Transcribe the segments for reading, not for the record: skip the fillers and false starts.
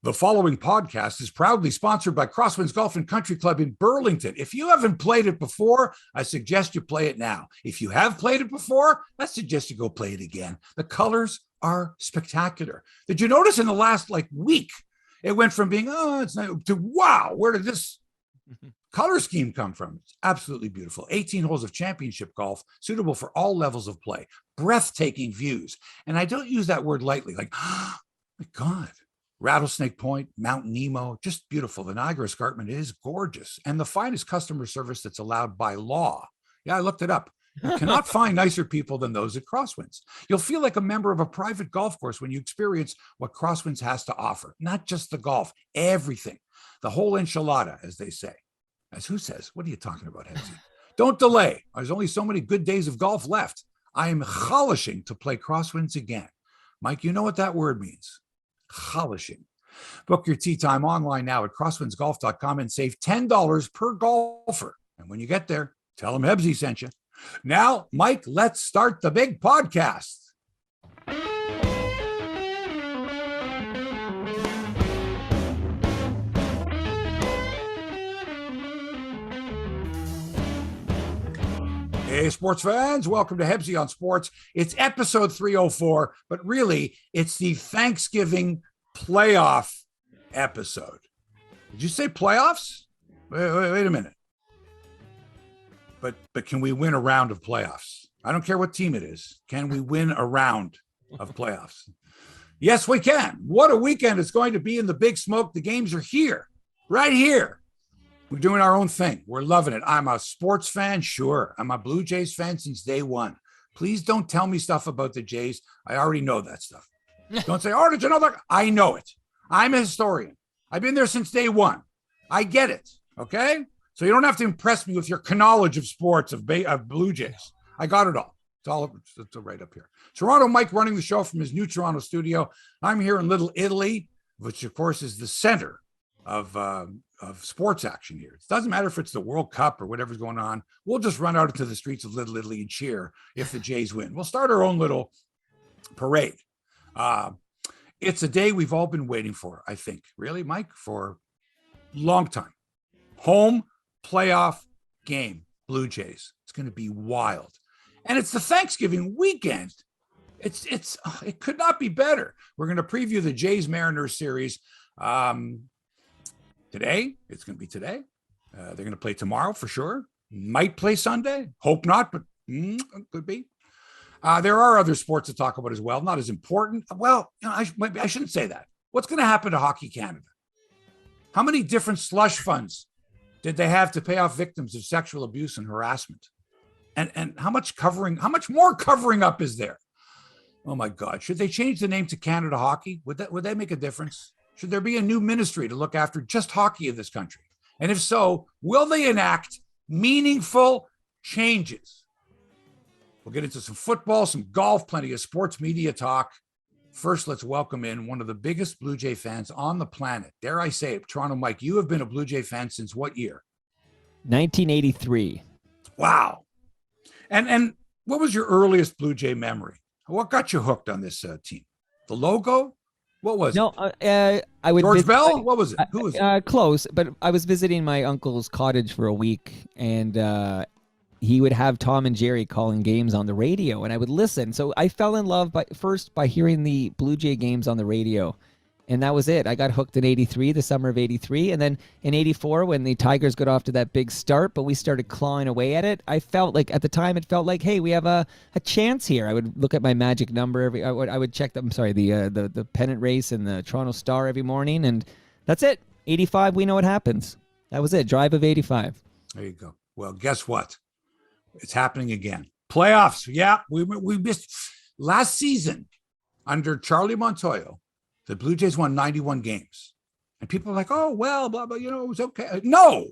The following podcast is proudly sponsored by Crosswinds Golf and Country Club in Burlington. If you haven't played it before, I suggest you play it now. If you have played it before, I suggest you go play it again. The colors are spectacular. Did you notice in the last week, it went from being, oh, it's nice, to wow, where did this color scheme come from? It's absolutely beautiful. 18 holes of championship golf, suitable for all levels of play, breathtaking views. And I don't use that word lightly, oh my God. Rattlesnake Point, Mount Nemo, just beautiful. The Niagara Escarpment is gorgeous and the finest customer service that's allowed by law. Yeah, I looked it up. You cannot find nicer people than those at Crosswinds. You'll feel like a member of a private golf course when you experience what Crosswinds has to offer. Not just the golf, everything. The whole enchilada, as they say. As who says? What are you talking about, Hebsy? Don't delay. There's only so many good days of golf left. I am chalishing to play Crosswinds again. Mike, you know what that word means. Chalishing. Book your tee time online now at crosswindsgolf.com and save $10 per golfer. And when you get there, tell them Hebsy sent you. Now, Mike, let's start the big podcast. Hey, sports fans, welcome to Hebsy on Sports. It's episode 304, but really, it's the Thanksgiving playoff episode. Did you say playoffs? Wait a minute. But can we win a round of playoffs? I don't care what team it is. Can we win a round of playoffs? Yes, we can. What a weekend it's going to be in the Big Smoke. The games are here, right here. We're doing our own thing. We're loving it. I'm a sports fan, sure. I'm a Blue Jays fan since day one. Please don't tell me stuff about the Jays. I already know that stuff. Don't say, oh, did you know that? I know it. I'm a historian. I've been there since day one. I get it, okay? So you don't have to impress me with your knowledge of sports, of Blue Jays. I got it all. It's right up here. Toronto Mike running the show from his new Toronto studio. I'm here in Little Italy, which, of course, is the center of sports action here. It doesn't matter if it's the World Cup or whatever's going on. We'll just run out into the streets of Little Italy and cheer if the Jays win. We'll start our own little parade. It's a day we've all been waiting for, I think. Really, Mike? For a long time. Home playoff game, Blue Jays. It's going to be wild. And it's the Thanksgiving weekend. It could not be better. We're going to preview the Jays Mariners series today. It's going to be today. They're going to play tomorrow for sure. Might play Sunday. Hope not, but could be. There are other sports to talk about as well. Not as important. Well, I shouldn't say that. What's going to happen to Hockey Canada? How many different slush funds did they have to pay off victims of sexual abuse and harassment? And how much more covering up is there? Oh my God. Should they change the name to Canada Hockey? Would that make a difference? Should there be a new ministry to look after just hockey in this country? And if so, will they enact meaningful changes? We'll get into some football, some golf, plenty of sports media talk. First, let's welcome in one of the biggest Blue Jay fans on the planet. Dare I say it, Toronto Mike, you have been a Blue Jay fan since what year? 1983. Wow. And what was your earliest Blue Jay memory? What got you hooked on this team? The logo? What was it? I would George Bell? What was it? Who was it? Close, but I was visiting my uncle's cottage for a week, and he would have Tom and Jerry calling games on the radio, and I would listen. So I fell in love by hearing the Blue Jay games on the radio, and that was it. I got hooked in '83, the summer of '83, and then in '84 when the Tigers got off to that big start, but we started clawing away at it. I felt like at the time it felt like, hey, we have a chance here. I would look at my magic number I would check the pennant race and the Toronto Star every morning, and that's it. '85, we know what happens. That was it. Drive of '85. There you go. Well, guess what? It's happening again. Playoffs. Yeah, we missed last season under Charlie Montoyo. The Blue Jays won 91 games. And people are like, oh, well, blah, blah, it was okay. No,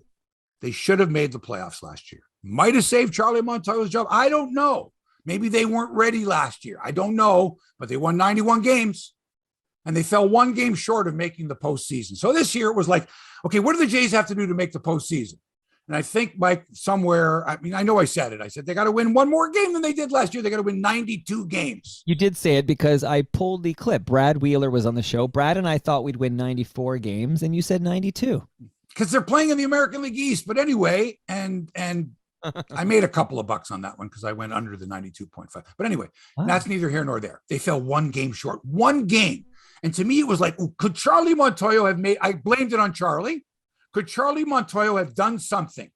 they should have made the playoffs last year. Might have saved Charlie Montoyo's job. I don't know. Maybe they weren't ready last year. I don't know, but they won 91 games and they fell one game short of making the postseason. So this year it was like, okay, what do the Jays have to do to make the postseason? And I think, Mike, somewhere, I mean, I know I said it. I said they got to win one more game than they did last year. They got to win 92 games. You did say it because I pulled the clip. Brad Wheeler was on the show. Brad and I thought we'd win 94 games, and you said 92. Because they're playing in the American League East. But anyway, and I made a couple of bucks on that one because I went under the 92.5. But anyway, That's neither here nor there. They fell one game short. One game. And to me, it was like, could Charlie Montoyo have made, I blamed it on Charlie. Could Charlie Montoyo have done something?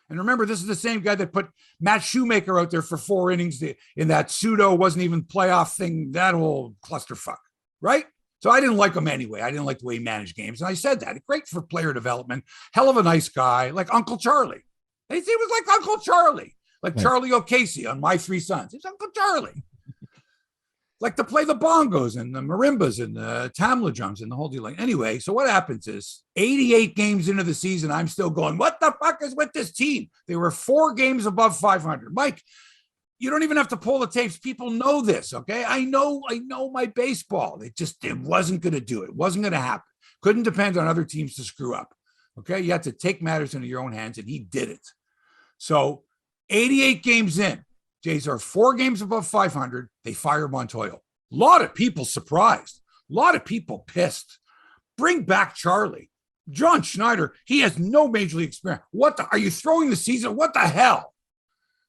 And remember, this is the same guy that put Matt Shoemaker out there for 4 innings in that pseudo wasn't even playoff thing, that whole clusterfuck, right? So I didn't like him anyway. I didn't like the way he managed games. And I said that. Great for player development. Hell of a nice guy, like Uncle Charlie. He was like Uncle Charlie, like right. Charlie O'Casey on My Three Sons. He's Uncle Charlie. Like to play the bongos and the marimbas and the tamla drums and the whole deal. Anyway, so what happens is 88 games into the season, I'm still going, what the fuck is with this team? They were 4 games above 500. Mike, you don't even have to pull the tapes. People know this, okay? I know my baseball. It wasn't going to do it. It wasn't going to happen. Couldn't depend on other teams to screw up, okay? You had to take matters into your own hands, and he did it. So 88 games in, Jays are 4 games above 500. They fire Montoyo. A lot of people surprised. A lot of people pissed. Bring back Charlie. John Schneider, he has no major league experience. Are you throwing the season? What the hell?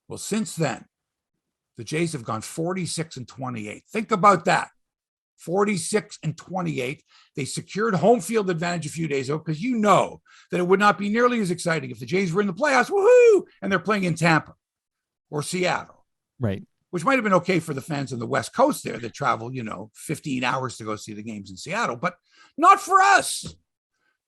Well, since then, the Jays have gone 46-28. Think about that. 46-28. They secured home field advantage a few days ago because you know that it would not be nearly as exciting if the Jays were in the playoffs, woohoo, and they're playing in Tampa or Seattle. Right. Which might have been okay for the fans on the West Coast there that travel, 15 hours to go see the games in Seattle, but not for us.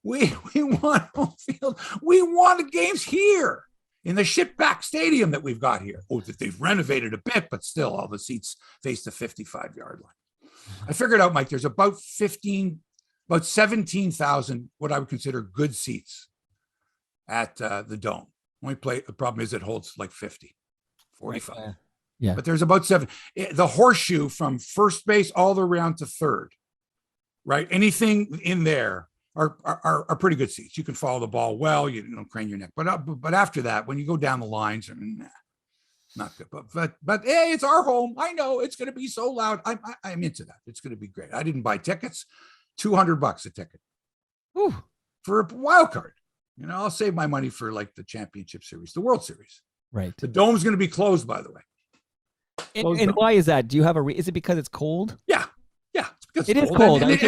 We want home field. We want the games here in the shitback stadium that we've got here. Oh, that they've renovated a bit, but still all the seats face the 55-yard line. I figured out, Mike, there's about 17,000 what I would consider good seats at the Dome. The problem is it holds like 50, 45. Right. Yeah. But there's about 7. The horseshoe from first base all the way around to third, right? Anything in there are pretty good seats. You can follow the ball well. You don't crane your neck. But after that, when you go down the lines, not good. But hey, it's our home. I know it's going to be so loud. I'm into that. It's going to be great. I didn't buy tickets. $200 a ticket. Ooh, for a wild card. I'll save my money for like the championship series, the World Series. Right. The Dome's going to be closed, by the way. And why is that? Do you have is it because it's cold? Yeah. It's because it is cold. And it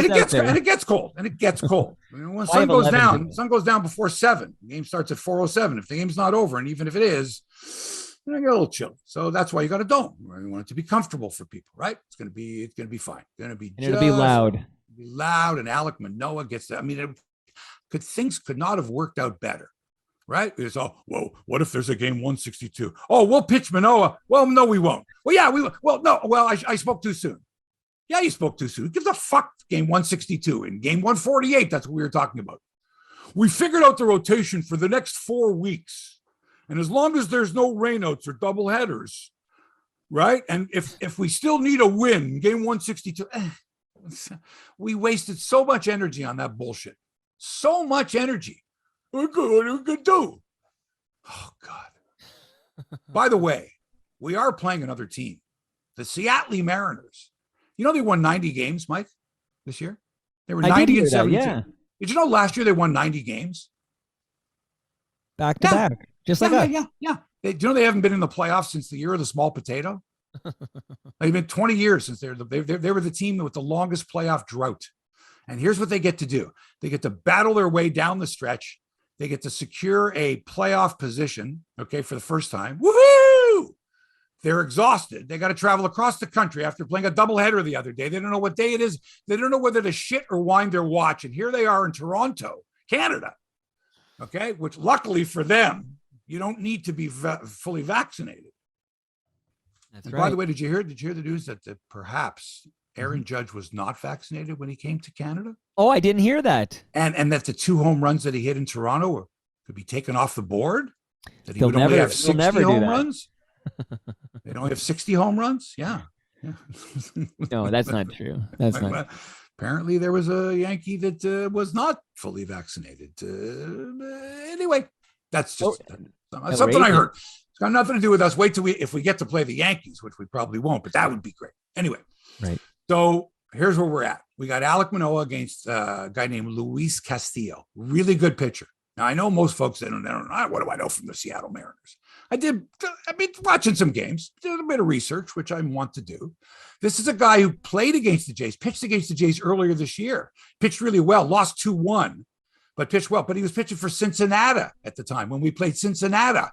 gets cold. When the sun goes down before 7. The game starts at 4:07. If the game's not over, and even if it is, I get a little chilly. So that's why you got a dome. You want it to be comfortable for people, right? It's going to be fine. It'll be loud. It'll be loud, and Alec Manoah gets that. I mean, things could not have worked out better. Right? It's what if there's a game 162? Oh, we'll pitch Manoah. Well, no, we won't. Well, yeah, we will. Well, no. Well, I spoke too soon. Yeah, you spoke too soon. Who gives a fuck game 162 and game 148? That's what we were talking about. We figured out the rotation for the next 4 weeks. And as long as there's no rainouts or double headers, right? And if we still need a win, game 162, we wasted so much energy on that bullshit. So much energy. What are we going to do? Oh, God. By the way, we are playing another team, the Seattle Mariners. They won 90 games, Mike, this year. They were 90-72. Yeah. Did you know last year they won 90 games? Back to back, just like us. Yeah. Do you know they haven't been in the playoffs since the year of the small potato? They've been 20 years since they were the team with the longest playoff drought. And here's what they get to do. They get to battle their way down the stretch. They get to secure a playoff position, okay, for the first time. Woohoo! They're exhausted. They got to travel across the country after playing a doubleheader the other day. They don't know what day it is. They don't know whether to shit or wind their watch. And here they are in Toronto, Canada, okay, which luckily for them, you don't need to be fully vaccinated. That's right. By the way, did you hear the news that perhaps Aaron Judge was not vaccinated when he came to Canada? Oh, I didn't hear that. And that the 2 home runs that he hit in Toronto could be taken off the board? That he would only have 60 home that. runs? They only have 60 home runs? Yeah. No, that's not true. That's not. Apparently there was a Yankee that was not fully vaccinated. Anyway, That's just outrageous. something I heard. It's got nothing to do with us. Wait till if we get to play the Yankees, which we probably won't, but that would be great. Anyway, Right. So here's where we're at. We got Alek Manoah against a guy named Luis Castillo. Really good pitcher. Now, I know most folks, they don't know. What do I know from the Seattle Mariners? I've been watching some games, did a bit of research, which I want to do. This is a guy who played against the Jays, pitched against the Jays earlier this year, pitched really well, lost 2-1, but pitched well. But he was pitching for Cincinnati at the time when we played Cincinnati. All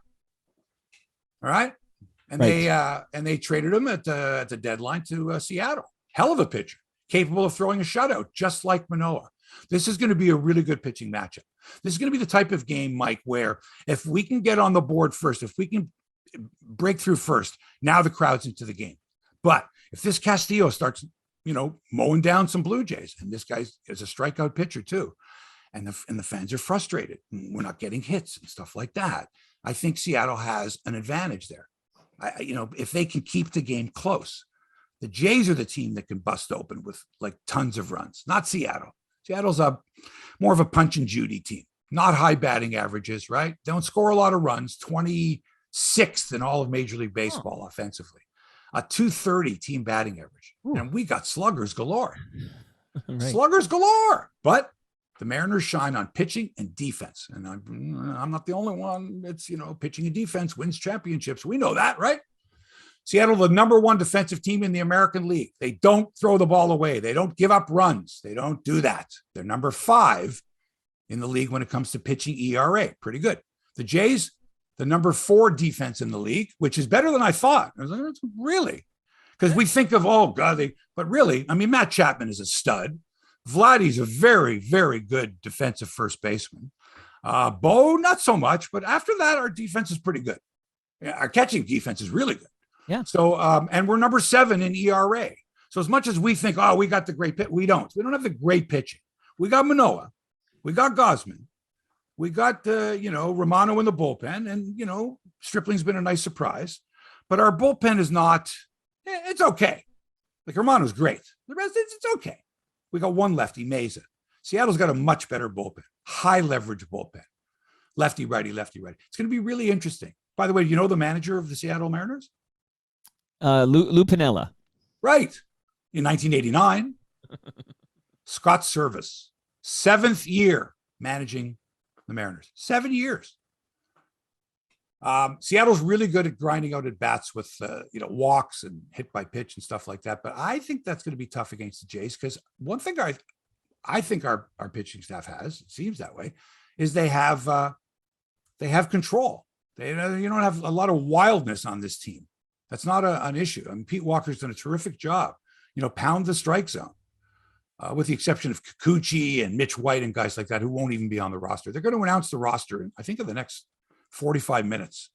right. And they traded him at the deadline to Seattle. Hell of a pitcher, capable of throwing a shutout, just like Manoah. This is going to be a really good pitching matchup. This is going to be the type of game, Mike, where if we can get on the board first, if we can break through first, now the crowd's into the game. But if this Castillo starts, mowing down some Blue Jays, and this guy is a strikeout pitcher too, and the fans are frustrated, we're not getting hits and stuff like that, I think Seattle has an advantage there. If they can keep the game close. The Jays are the team that can bust open with like tons of runs, not Seattle. Seattle's more of a punch and Judy team, not high batting averages, right? Don't score a lot of runs, 26th in all of Major League Baseball offensively, a 230 team batting average. Ooh. And we got sluggers galore, sluggers galore. But the Mariners shine on pitching and defense. And I'm not the only one that's, pitching and defense wins championships. We know that, right? Seattle, the number one defensive team in the American League. They don't throw the ball away. They don't give up runs. They don't do that. They're number 5 in the league when it comes to pitching ERA. Pretty good. The Jays, the number 4 defense in the league, which is better than I thought. I was like, really? Because we think of, but really, Matt Chapman is a stud. Vladdy's a very, very good defensive first baseman. Bo, not so much, but after that, our defense is pretty good. Our catching defense is really good. Yeah. So, and we're number 7 in ERA. So as much as we think, we got the great pitch, we don't. We don't have the great pitching. We got Manoah. We got Gausman. We got, Romano in the bullpen. And, Stripling's been a nice surprise. But our bullpen is not, it's okay. Like Romano's great. The rest, it's okay. We got one lefty, Meza. Seattle's got a much better bullpen, high leverage bullpen. Lefty, righty, lefty, righty. It's going to be really interesting. By the way, you know the manager of the Seattle Mariners? Lou Piniella. Right. In 1989, Scott Service, 7th year managing the Mariners. 7 years. Seattle's really good at grinding out at bats with, walks and hit by pitch and stuff like that. But I think that's going to be tough against the Jays because one thing I think our pitching staff has, it seems that way, is they have control. They don't have a lot of wildness on this team. That's not an issue. Pete Walker's done a terrific job, pound the strike zone, with the exception of Kikuchi and Mitch White and guys like that who won't even be on the roster. They're going to announce the roster in, I think, in the next 45 minutes.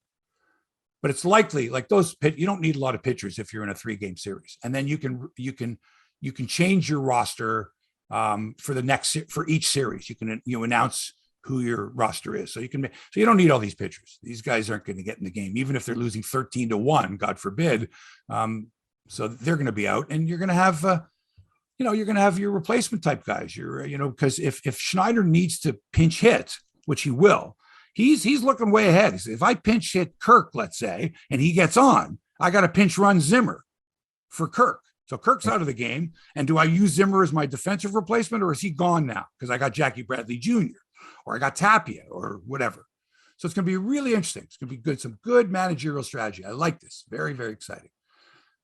But it's likely, like you don't need a lot of pitchers if you're in a 3-game series. And then you can change your roster for each series. You announce who your roster is. So you don't need all these pitchers. These guys aren't going to get in the game, even if they're losing 13-1, God forbid. So they're going to be out, and you're going to have, you're going to have your replacement type guys. Because if Schneider needs to pinch hit, which he will, he's looking way ahead. He said, if I pinch hit Kirk, let's say, and he gets on, I got to pinch run Zimmer for Kirk. So Kirk's out of the game. And do I use Zimmer as my defensive replacement, or is he gone now? Because I got Jackie Bradley Jr. or I got Tapia or whatever. So it's going to be really interesting. It's going to be good. Some good managerial strategy. I like this. Very, very exciting.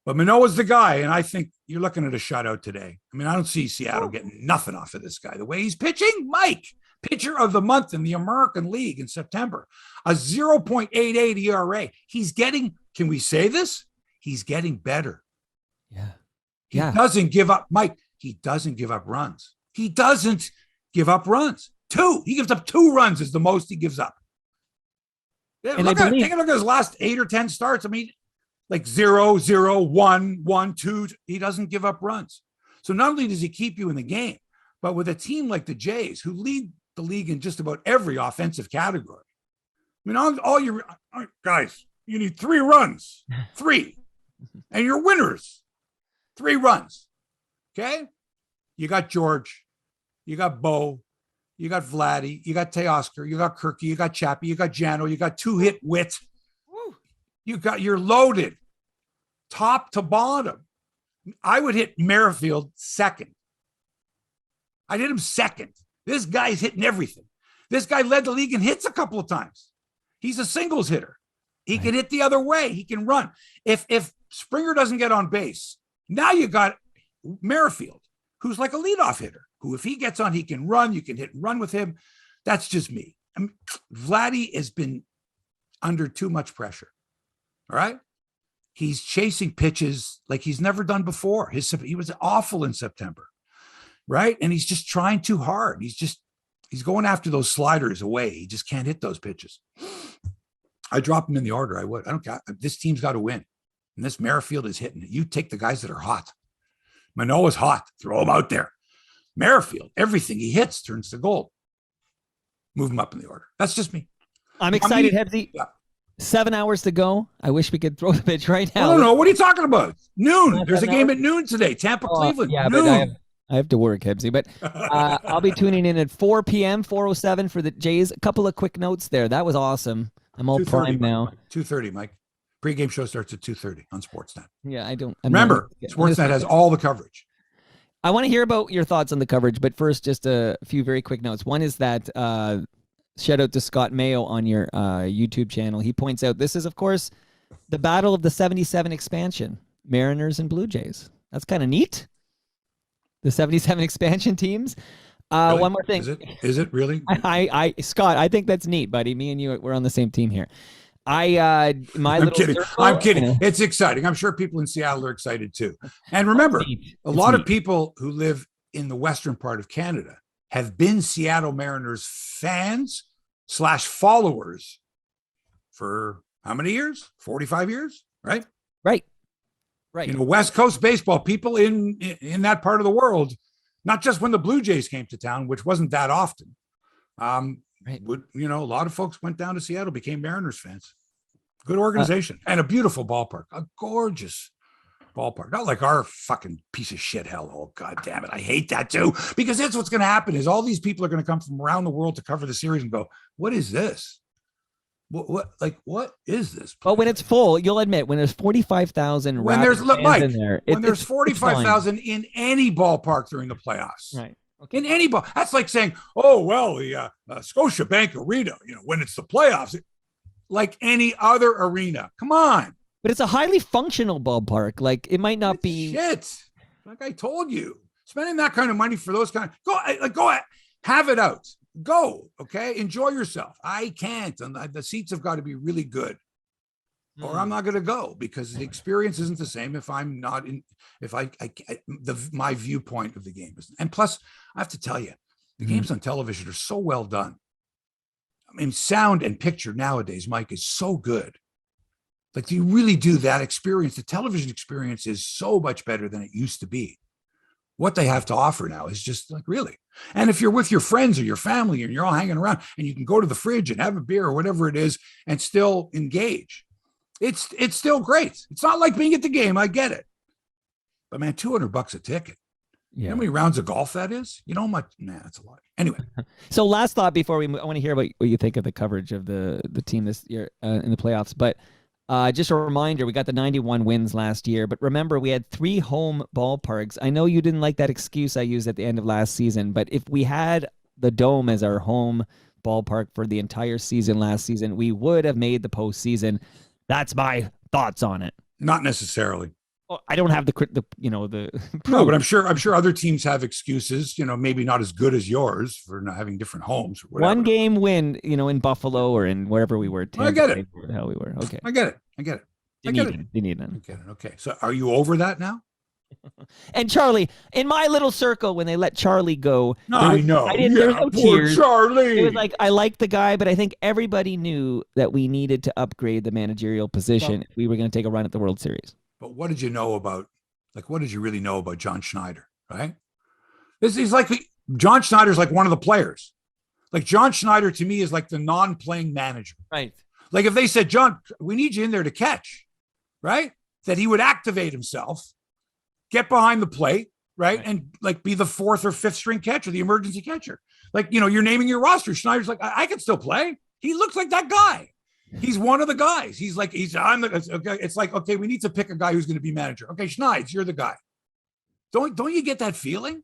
But Manoah's the guy, and I think you're looking at a shutout today. I don't see Seattle getting nothing off of this guy. The way he's pitching, Mike, pitcher of the month in the American League in September, a 0.88 ERA. He's getting, can we say this? He's getting better. Yeah. He doesn't give up, Mike. He doesn't give up runs. He doesn't give up runs. 2. He gives up 2 runs is the most he gives up. Take a look at his last 8 or 10 starts. Like 0, 0, 1, 1, 2. He doesn't give up runs. So not only does he keep you in the game, but with a team like the Jays, who lead the league in just about every offensive category. All your guys, you need 3 runs, 3, and you're winners. 3 runs. Okay. You got George, you got Bo, You got Vladdy, you got Teoscar, you got Kirky, you got Chappie, you got Jano, you got two-hit Wit. Woo. You're loaded, top to bottom. I would hit Merrifield second. I'd hit him second. This guy's hitting everything. This guy led the league in hits a couple of times. He's a singles hitter. He can hit the other way. He can run. If Springer doesn't get on base, now you got Merrifield, who's like a leadoff hitter, who if he gets on, he can run. You can hit and run with him. That's just me. Vladdy has been under too much pressure. All right? He's chasing pitches like he's never done before. He was awful in September, right? And he's just trying too hard. He's going after those sliders away. He just can't hit those pitches. I drop him in the order. I would. I don't care. This team's got to win. And this Merrifield is hitting. You take the guys that are hot. Manoah's hot. Throw him out there. Merrifield, everything he hits turns to gold. Move him up in the order. That's just me. I'm excited, Hebsy. Yeah. 7 hours to go. I wish we could throw the pitch right now. No. What are you talking about? Noon. There's a game at noon today. Tampa, Cleveland. Yeah, noon. But I have to work, Hebsy. But I'll be tuning in at 4 p.m., 4:07 for the Jays. A couple of quick notes there. That was awesome. I'm all primed now. 2:30, Mike. Pre-game show starts at 2:30 on Sportsnet. Yeah, Remember, Sportsnet has all the coverage. I want to hear about your thoughts on the coverage, but first, just a few very quick notes. One is that shout out to Scott Mayo on your YouTube channel. He points out this is, of course, the battle of the 77 expansion, Mariners and Blue Jays. That's kind of neat. The 77 expansion teams. Really? One more thing. Is it really? Scott, I think that's neat, buddy. Me and you, we're on the same team here. I'm kidding. Circle, I'm kidding. It's exciting. I'm sure people in Seattle are excited too. And remember, a lot of people who live in the western part of Canada have been Seattle Mariners fans / followers for how many years? 45 years, right? Right. West Coast baseball, people in that part of the world, not just when the Blue Jays came to town, which wasn't that often. Right. A lot of folks went down to Seattle, became Mariners fans. Good organization and a beautiful ballpark, a gorgeous ballpark. Not like our fucking piece of shit hell. Oh, God damn it. I hate that too, because that's what's going to happen is all these people are going to come from around the world to cover the series and go, what is this? What is this? Well, when it's full, you'll admit when there's 45,000 when there's Mike, in there, when there's 45,000 in any ballpark during the playoffs, right? Okay. In any ball, that's like saying, oh well, the Scotiabank Arena, when it's the playoffs, like any other arena. Come on, but it's a highly functional ballpark. Like it might not be shit. Like I told you, spending that kind of money for those kind of go have it out. Go, okay? Enjoy yourself. I can't. And the seats have got to be really good. Or I'm not going to go because the experience isn't the same if I'm not in, my viewpoint of the game is. And plus, I have to tell you, the games on television are so well done. I mean, sound and picture nowadays, Mike, is so good. Like, you really do that experience. The television experience is so much better than it used to be. What they have to offer now is just like really. And if you're with your friends or your family and you're all hanging around and you can go to the fridge and have a beer or whatever it is and still engage, it's still great. It's not like being at the game. I get it. But man, $200 a ticket. Yeah. You know how many rounds of golf that is? You know how much? Nah, that's a lot. Anyway. So last thought before I want to hear what you think of the coverage of the team this year in the playoffs. But just a reminder, we got the 91 wins last year, but remember we had 3 home ballparks. I know you didn't like that excuse I used at the end of last season, but if we had the Dome as our home ballpark for the entire season last season, we would have made the postseason. That's my thoughts on it. Not necessarily. Well, I don't have the no, but I'm sure other teams have excuses, maybe not as good as yours for not having different homes or whatever. 1 game win, in Buffalo or in wherever we were. I get it. Where the hell we were. Okay. I get it. You need it. I get it. Okay. So are you over that now? And Charlie, in my little circle, when they let Charlie go, I know. There was no tears. Charlie. It was like, I like the guy, but I think everybody knew that we needed to upgrade the managerial position if we were going to take a run at the World Series. But what did you know about, what did you really know about John Schneider, right? He's like, John Schneider's like one of the players. Like John Schneider to me is like the non-playing manager. Right. Like if they said, John, we need you in there to catch, right? That he would activate himself, get behind the plate, right? And like be the fourth or fifth string catcher, the emergency catcher. Like, you're naming your roster. Schneider's like, I can still play. He looks like that guy. He's one of the guys. Okay. It's like, okay, we need to pick a guy who's going to be manager. Okay, Schneider, you're the guy. Don't you get that feeling?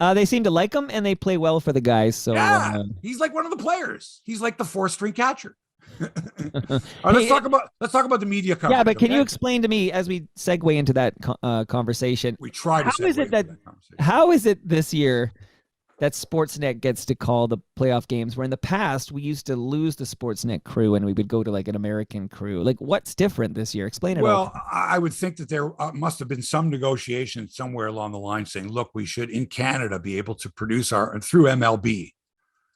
They seem to like him, and they play well for the guys. So yeah, he's like one of the players. He's like the fourth string catcher. Let's talk about the media coverage. Yeah, but can you explain to me as we segue into that conversation? We try to. How is it this year that Sportsnet gets to call the playoff games, where in the past we used to lose the Sportsnet crew and we would go to like an American crew? Like, what's different this year? Explain it. Well, I would think that there must have been some negotiation somewhere along the line saying, look, we should in Canada be able to produce through MLB.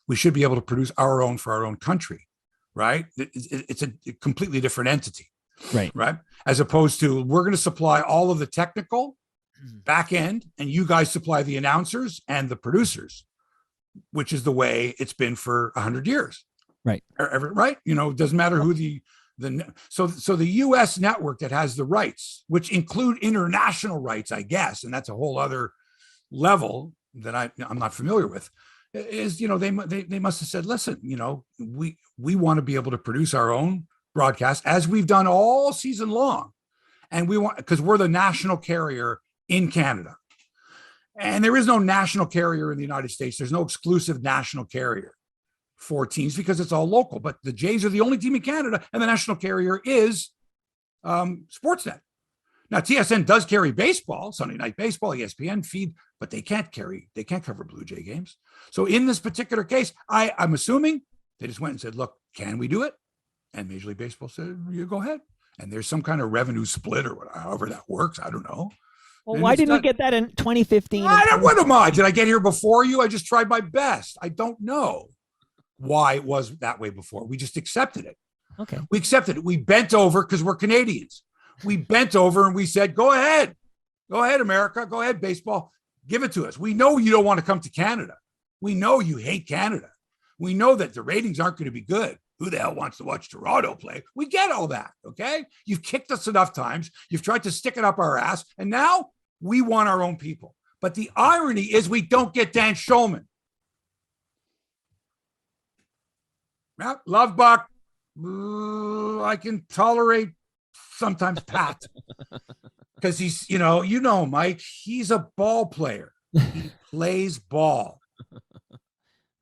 We should be able to produce our own for our own country, right? It's a completely different entity, right? As opposed to we're going to supply all of the technical back end, and you guys supply the announcers and the producers, which is the way it's been for 100 years. Right. It doesn't matter who so the US network that has the rights, which include international rights, I guess, and that's a whole other level that I'm not familiar with, is, they must have said, listen, we want to be able to produce our own broadcast as we've done all season long. And we want, because we're the national carrier in Canada. And there is no national carrier in the United States. There's no exclusive national carrier for teams because it's all local. But the Jays are the only team in Canada, and the national carrier is Sportsnet. Now, TSN does carry baseball, Sunday Night Baseball, ESPN feed, but they can't cover Blue Jay games. So in this particular case, I'm assuming they just went and said, look, can we do it? And Major League Baseball said, you go ahead. And there's some kind of revenue split or whatever, however that works. I don't know. Well, why didn't we get that in 2015? What am I? Did I get here before you? I just tried my best. I don't know why it was that way before. We just accepted it. Okay. We accepted it. We bent over because we're Canadians. We bent over and we said, go ahead. Go ahead, America. Go ahead, baseball. Give it to us. We know you don't want to come to Canada. We know you hate Canada. We know that the ratings aren't going to be good. Who the hell wants to watch Toronto play? We get all that, okay? You've kicked us enough times. You've tried to stick it up our ass. And now we want our own people. But the irony is we don't get Dan Shulman. Well, love Buck. I can tolerate sometimes Pat. Because he's, Mike, he's a ball player. He plays ball.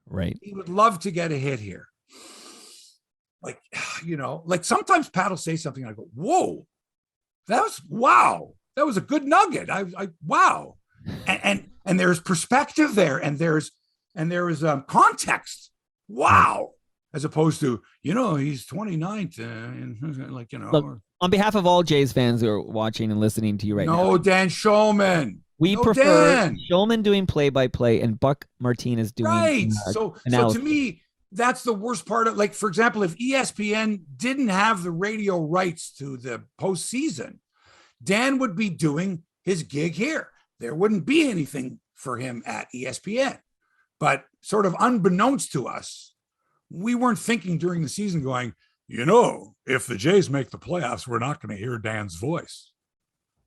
Right. He would love to get a hit here. Like sometimes Pat will say something and I go, whoa, wow. That was a good nugget. Wow. And there's perspective there, and there is context. Wow. As opposed to, he's 29th and Look, on behalf of all Jays fans who are watching and listening to you right now. No, Dan Shulman. We prefer Shulman doing play-by-play and Buck Martinez doing analysis. So to me, that's the worst part of, like, for example, if ESPN didn't have the radio rights to the postseason, Dan would be doing his gig here. There wouldn't be anything for him at ESPN. But sort of unbeknownst to us, we weren't thinking during the season going, if the Jays make the playoffs, we're not going to hear Dan's voice.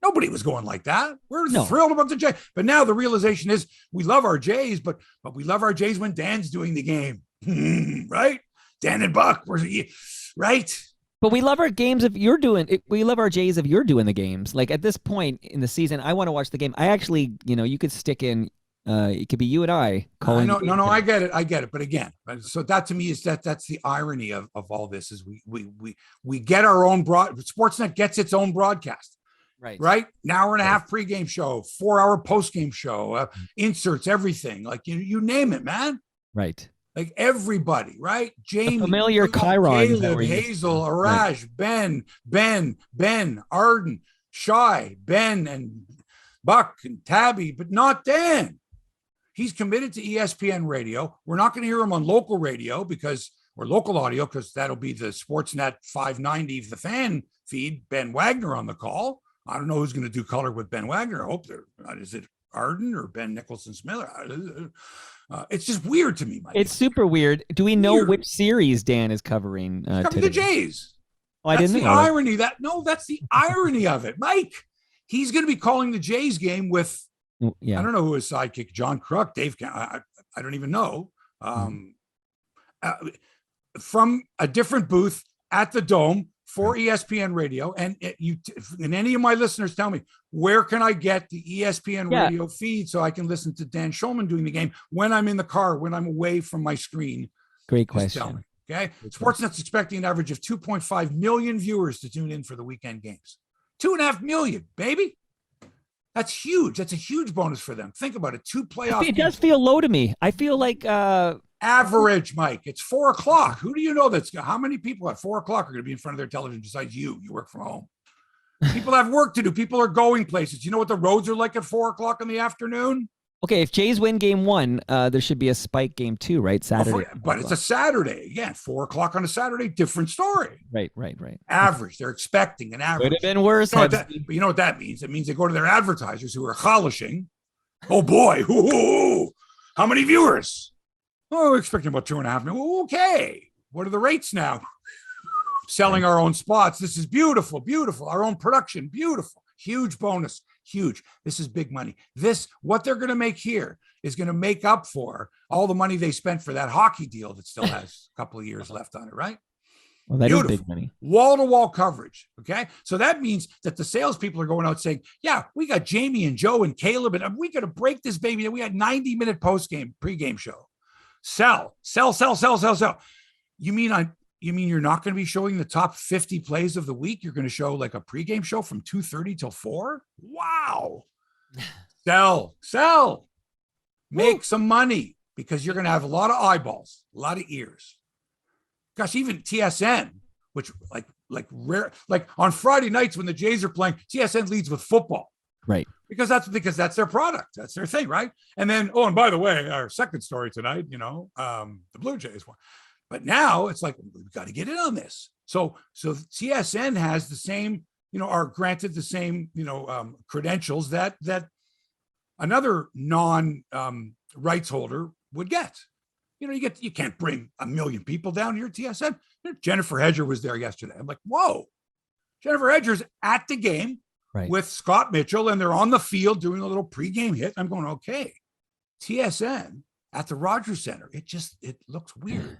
Nobody was going like that. We're thrilled about the Jays. But now the realization is we love our Jays, but we love our Jays when Dan's doing the game. Right? Dan and Buck, right? But we love our games if you're doing it. We love our Jays if you're doing the games. Like at this point in the season, I want to watch the game. I actually, you could stick in, it could be you and I calling. No, I get it. But again, so that to me is that's the irony of all this is we get our own Sportsnet gets its own broadcast. Right. An hour and a half pregame show, 4-hour postgame show, inserts, everything. Like you name it, man. Right. Like everybody, right? Jamie, the familiar Chiron, Caleb, Hazel, Arash, right. Ben, Arden, Shy, Ben, and Buck and Tabby, but not Dan. He's committed to ESPN radio. We're not going to hear him on local radio or local audio because that'll be the Sportsnet 590, the fan feed. Ben Wagner on the call. I don't know who's going to do color with Ben Wagner. I hope is it Arden or Ben Nicholson-Smith? It's just weird to me, Mike. It's super weird. Do we know which series Dan is covering? Covering the Jays. Oh, I didn't know. That's the irony of it, Mike. He's going to be calling the Jays game with Yeah. I don't know who his sidekick, John Kruk, Dave. I don't even know. Uh, from a different booth at the Dome for ESPN Radio. And any of my listeners tell me, where can I get the ESPN radio feed so I can listen to Dan Schulman doing the game when I'm in the car, when I'm away from my screen? Great question. Tell me, okay. Sportsnet's expecting an average of 2.5 million viewers to tune in for the weekend games. 2.5 million, baby. That's huge. That's a huge bonus for them. Think about it. 2 playoff It does feel low to me. I feel like average, Mike. It's 4 o'clock. Who do you know how many people at 4 o'clock are going to be in front of their television besides you? You work from home. People have work to do. People are going places. You know what the roads are like at 4 o'clock in the afternoon? Okay, if Jays win game 1, there should be a spike game 2, right? Saturday. But it's a Saturday. Again, 4 o'clock on a Saturday, different story. Right. Average. They're expecting an average. Could have been worse. But you know what that means? It means they go to their advertisers who are chalishing. Oh, boy. Ooh, how many viewers? Oh, we're expecting about 2.5 million. Okay. What are the rates now? Selling our own spots. This is beautiful. Our own production. Beautiful. Huge bonus. Huge. This is big money. What they're going to make here is going to make up for all the money they spent for that hockey deal that still has a couple of years left on it, right? Well, that is big money. Wall-to-wall coverage, okay? So that means that the salespeople are going out saying, yeah, we got Jamie and Joe and Caleb, and we got to break this baby. We got 90-minute post-game, pre-game show. Sell. You mean you're not going to be showing the top 50 plays of the week? You're going to show like a pregame show from 2:30 till 4? Wow. Sell. Make some money because you're going to have a lot of eyeballs, a lot of ears. Gosh, even TSN, which like rare, like on Friday nights when the Jays are playing, TSN leads with football. Right. Because that's their product. That's their thing, right? And then, and by the way, our second story tonight, the Blue Jays won. But now it's like, we've got to get in on this. So TSN has the same, are granted the same, credentials that another non-rights holder would get. You can't bring 1 million people down here at TSN. Jennifer Hedger was there yesterday. I'm like, whoa. Jennifer Hedger's at the game with Scott Mitchell, and they're on the field doing a little pregame hit. I'm going, okay, TSN at the Rogers Center. It looks weird,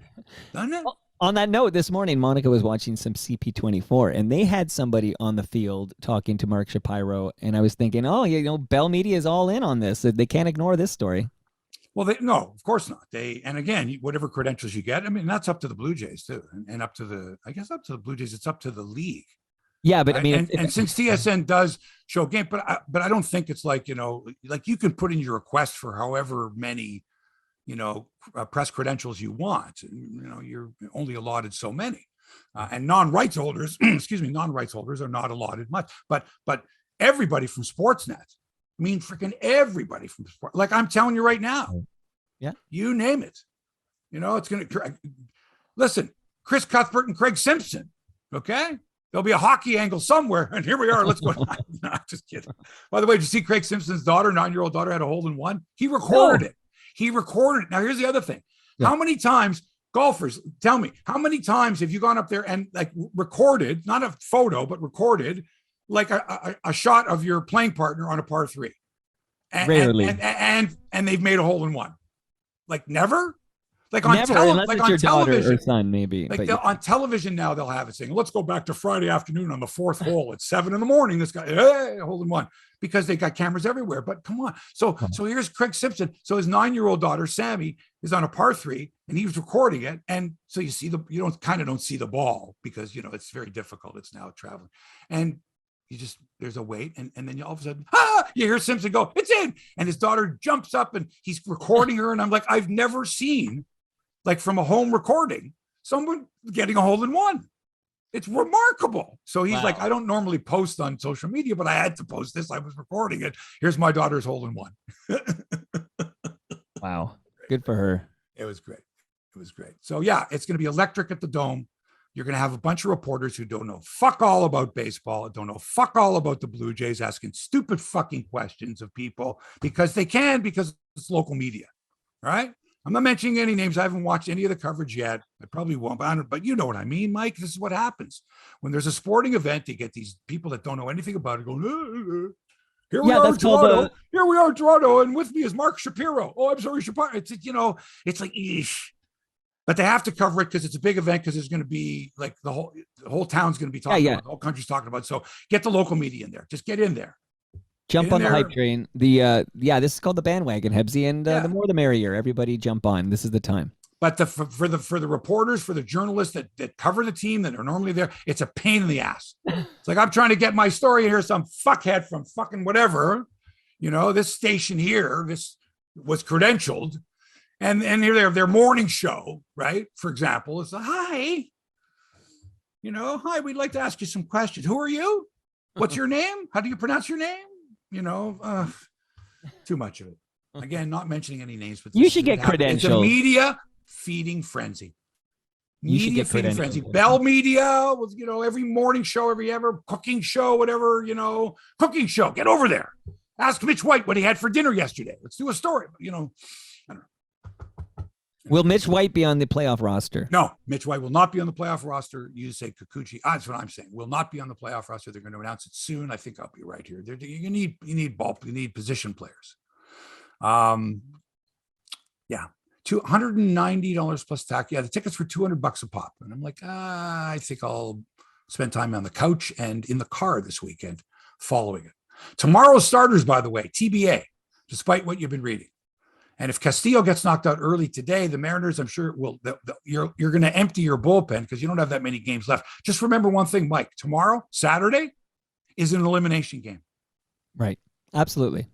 doesn't it? Well, on that note, this morning, Monica was watching some CP24, and they had somebody on the field talking to Mark Shapiro, and I was thinking, Bell Media is all in on this. They can't ignore this story. Well, no, of course not. And again, whatever credentials you get, I mean, that's up to the Blue Jays too, and up to the Blue Jays, it's up to the league. Yeah, but I mean, and since TSN does show game, but I don't think it's like you can put in your request for however many press credentials you want. You're only allotted so many, and non-rights holders, non-rights holders are not allotted much. But everybody from Sportsnet, freaking everybody from sport. Like I'm telling you right now, yeah, you name it. It's gonna listen. Chris Cuthbert and Craig Simpson. Okay, there'll be a hockey angle somewhere, and here we are. Let's go. No, just kidding. By the way, did you see Craig Simpson's daughter, 9-year-old daughter, had a hole in one? He recorded it. Now, here's the other thing. Yeah. How many times, golfers, tell me, how many times have you gone up there and recorded, not a photo, but recorded like a shot of your playing partner on a par 3? Rarely. And they've made a hole in one. Like never? Like on your daughter or son, maybe. On television now, they'll have it saying, let's go back to Friday afternoon on the 4th hole at 7 a.m. This guy, hey, hole in one, because they got cameras everywhere. But come on. So here's Craig Simpson. So his 9-year-old daughter, Sammy, is on a par 3 and he was recording it. And so you don't see the ball because, it's very difficult. It's now traveling. And there's a wait. And then all of a sudden, you hear Simpson go, it's in. And his daughter jumps up and he's recording her. And I'm like, I've never seen, from a home recording, someone getting a hole in one. It's remarkable. So he's like, I don't normally post on social media, but I had to post this. I was recording it. Here's my daughter's hole in one. Wow. Good for her. It was great. So yeah, it's going to be electric at the Dome. You're going to have a bunch of reporters who don't know fuck all about baseball, don't know fuck all about the Blue Jays, asking stupid fucking questions of people because it's local media. All right. I'm not mentioning any names. I haven't watched any of the coverage yet. I probably won't, but you know what I mean, Mike. This is what happens when there's a sporting event. You get these people that don't know anything about it going, Here we are in Toronto. Here we are in Toronto, and with me is Mark Shapiro. Oh, I'm sorry, Shapiro. It's it's like, eesh. But they have to cover it because it's a big event, because there's going to be like the whole town's going to be talking about it. The whole country's talking about it. So get the local media in there. Just get in there. Jump on the hype train. This is called the bandwagon, Hebsy, and the more the merrier. Everybody jump on. This is the time. But for the reporters, for the journalists that cover the team that are normally there, it's a pain in the ass. It's like, I'm trying to get my story here. Some fuckhead from fucking whatever, this station here, this was credentialed. And here their morning show, right? For example, it's hi, hi, we'd like to ask you some questions. Who are you? What's your name? How do you pronounce your name? Too much of it. Again, not mentioning any names, but you should get credentials. It's a media feeding frenzy. Media feeding frenzy. Bell Media was, every morning show, every cooking show, whatever, cooking show. Get over there. Ask Mitch White what he had for dinner yesterday. Let's do a story. I don't know. Will Mitch White be on the playoff roster? No, Mitch White will not be on the playoff roster. You say Kikuchi. That's what I'm saying. Will not be on the playoff roster. They're going to announce it soon. I think I'll be right here. You need position players. $290 plus tax. Yeah, the tickets were $200 a pop. And I'm like, I think I'll spend time on the couch and in the car this weekend following it. Tomorrow's starters, by the way, TBA, despite what you've been reading. And if Castillo gets knocked out early today, the Mariners, I'm sure, you're going to empty your bullpen because you don't have that many games left. Just remember one thing, Mike. Tomorrow, Saturday, is an elimination game. Right. Absolutely.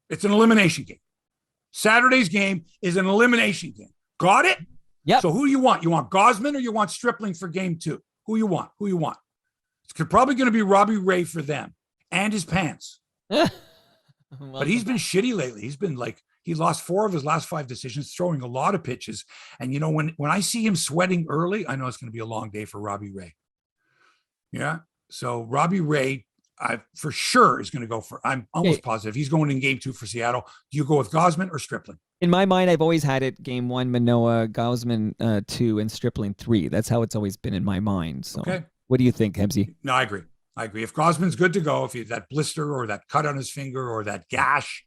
It's an elimination game. Saturday's game is an elimination game. Got it? Yeah. So who do you want? You want Gausman or you want Stripling for game 2? Who you want? It's probably going to be Robbie Ray for them and his pants. But he's been shitty lately. He's been like, he lost 4 of his last 5 decisions, throwing a lot of pitches. And, when I see him sweating early, I know it's going to be a long day for Robbie Ray. Yeah. So Robbie Ray, for sure is going to go for, I'm almost positive he's going in game 2 for Seattle. Do you go with Gausman or Stripling? In my mind, I've always had it game 1, Manoah, Gausman 2, and Stripling 3. That's how it's always been in my mind. So What do you think, Hebsy? No, I agree. If Gausman's good to go, if he had that blister or that cut on his finger or that gash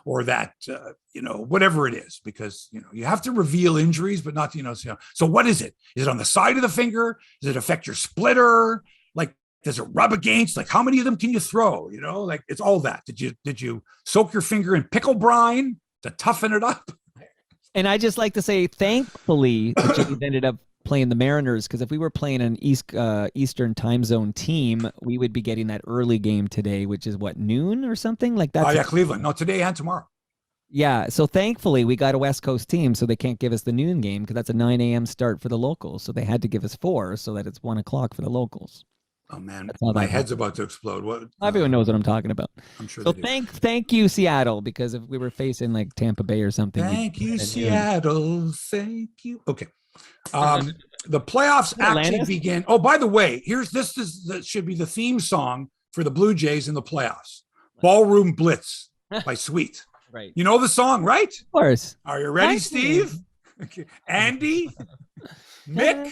or that, whatever it is, because, you have to reveal injuries, but not, so what is it? Is it on the side of the finger? Does it affect your splitter? Like, does it rub against? Like, how many of them can you throw? Like, it's all that. Did you soak your finger in pickle brine to toughen it up? And I just like to say, thankfully, the Jays ended up playing the Mariners, because if we were playing an Eastern time zone team, we would be getting that early game today, which is what, noon or something like that. Oh yeah, Cleveland. No, today and tomorrow. Yeah, so thankfully we got a West Coast team, so they can't give us the noon game because that's a 9 a.m. start for the locals. So they had to give us 4 so that it's 1 o'clock for the locals. Oh man, my head's about to explode. What? Everyone knows what I'm talking about. I'm sure. So thank you, Seattle, because if we were facing like Tampa Bay or something. Thank you, Seattle. Thank you. Okay. The playoffs actually begin. Oh, by the way, this should be the theme song for the Blue Jays in the playoffs. Ballroom Blitz by Sweet. Right. You know the song, right? Of course. Are you ready, Steve? Okay. Andy? Mick?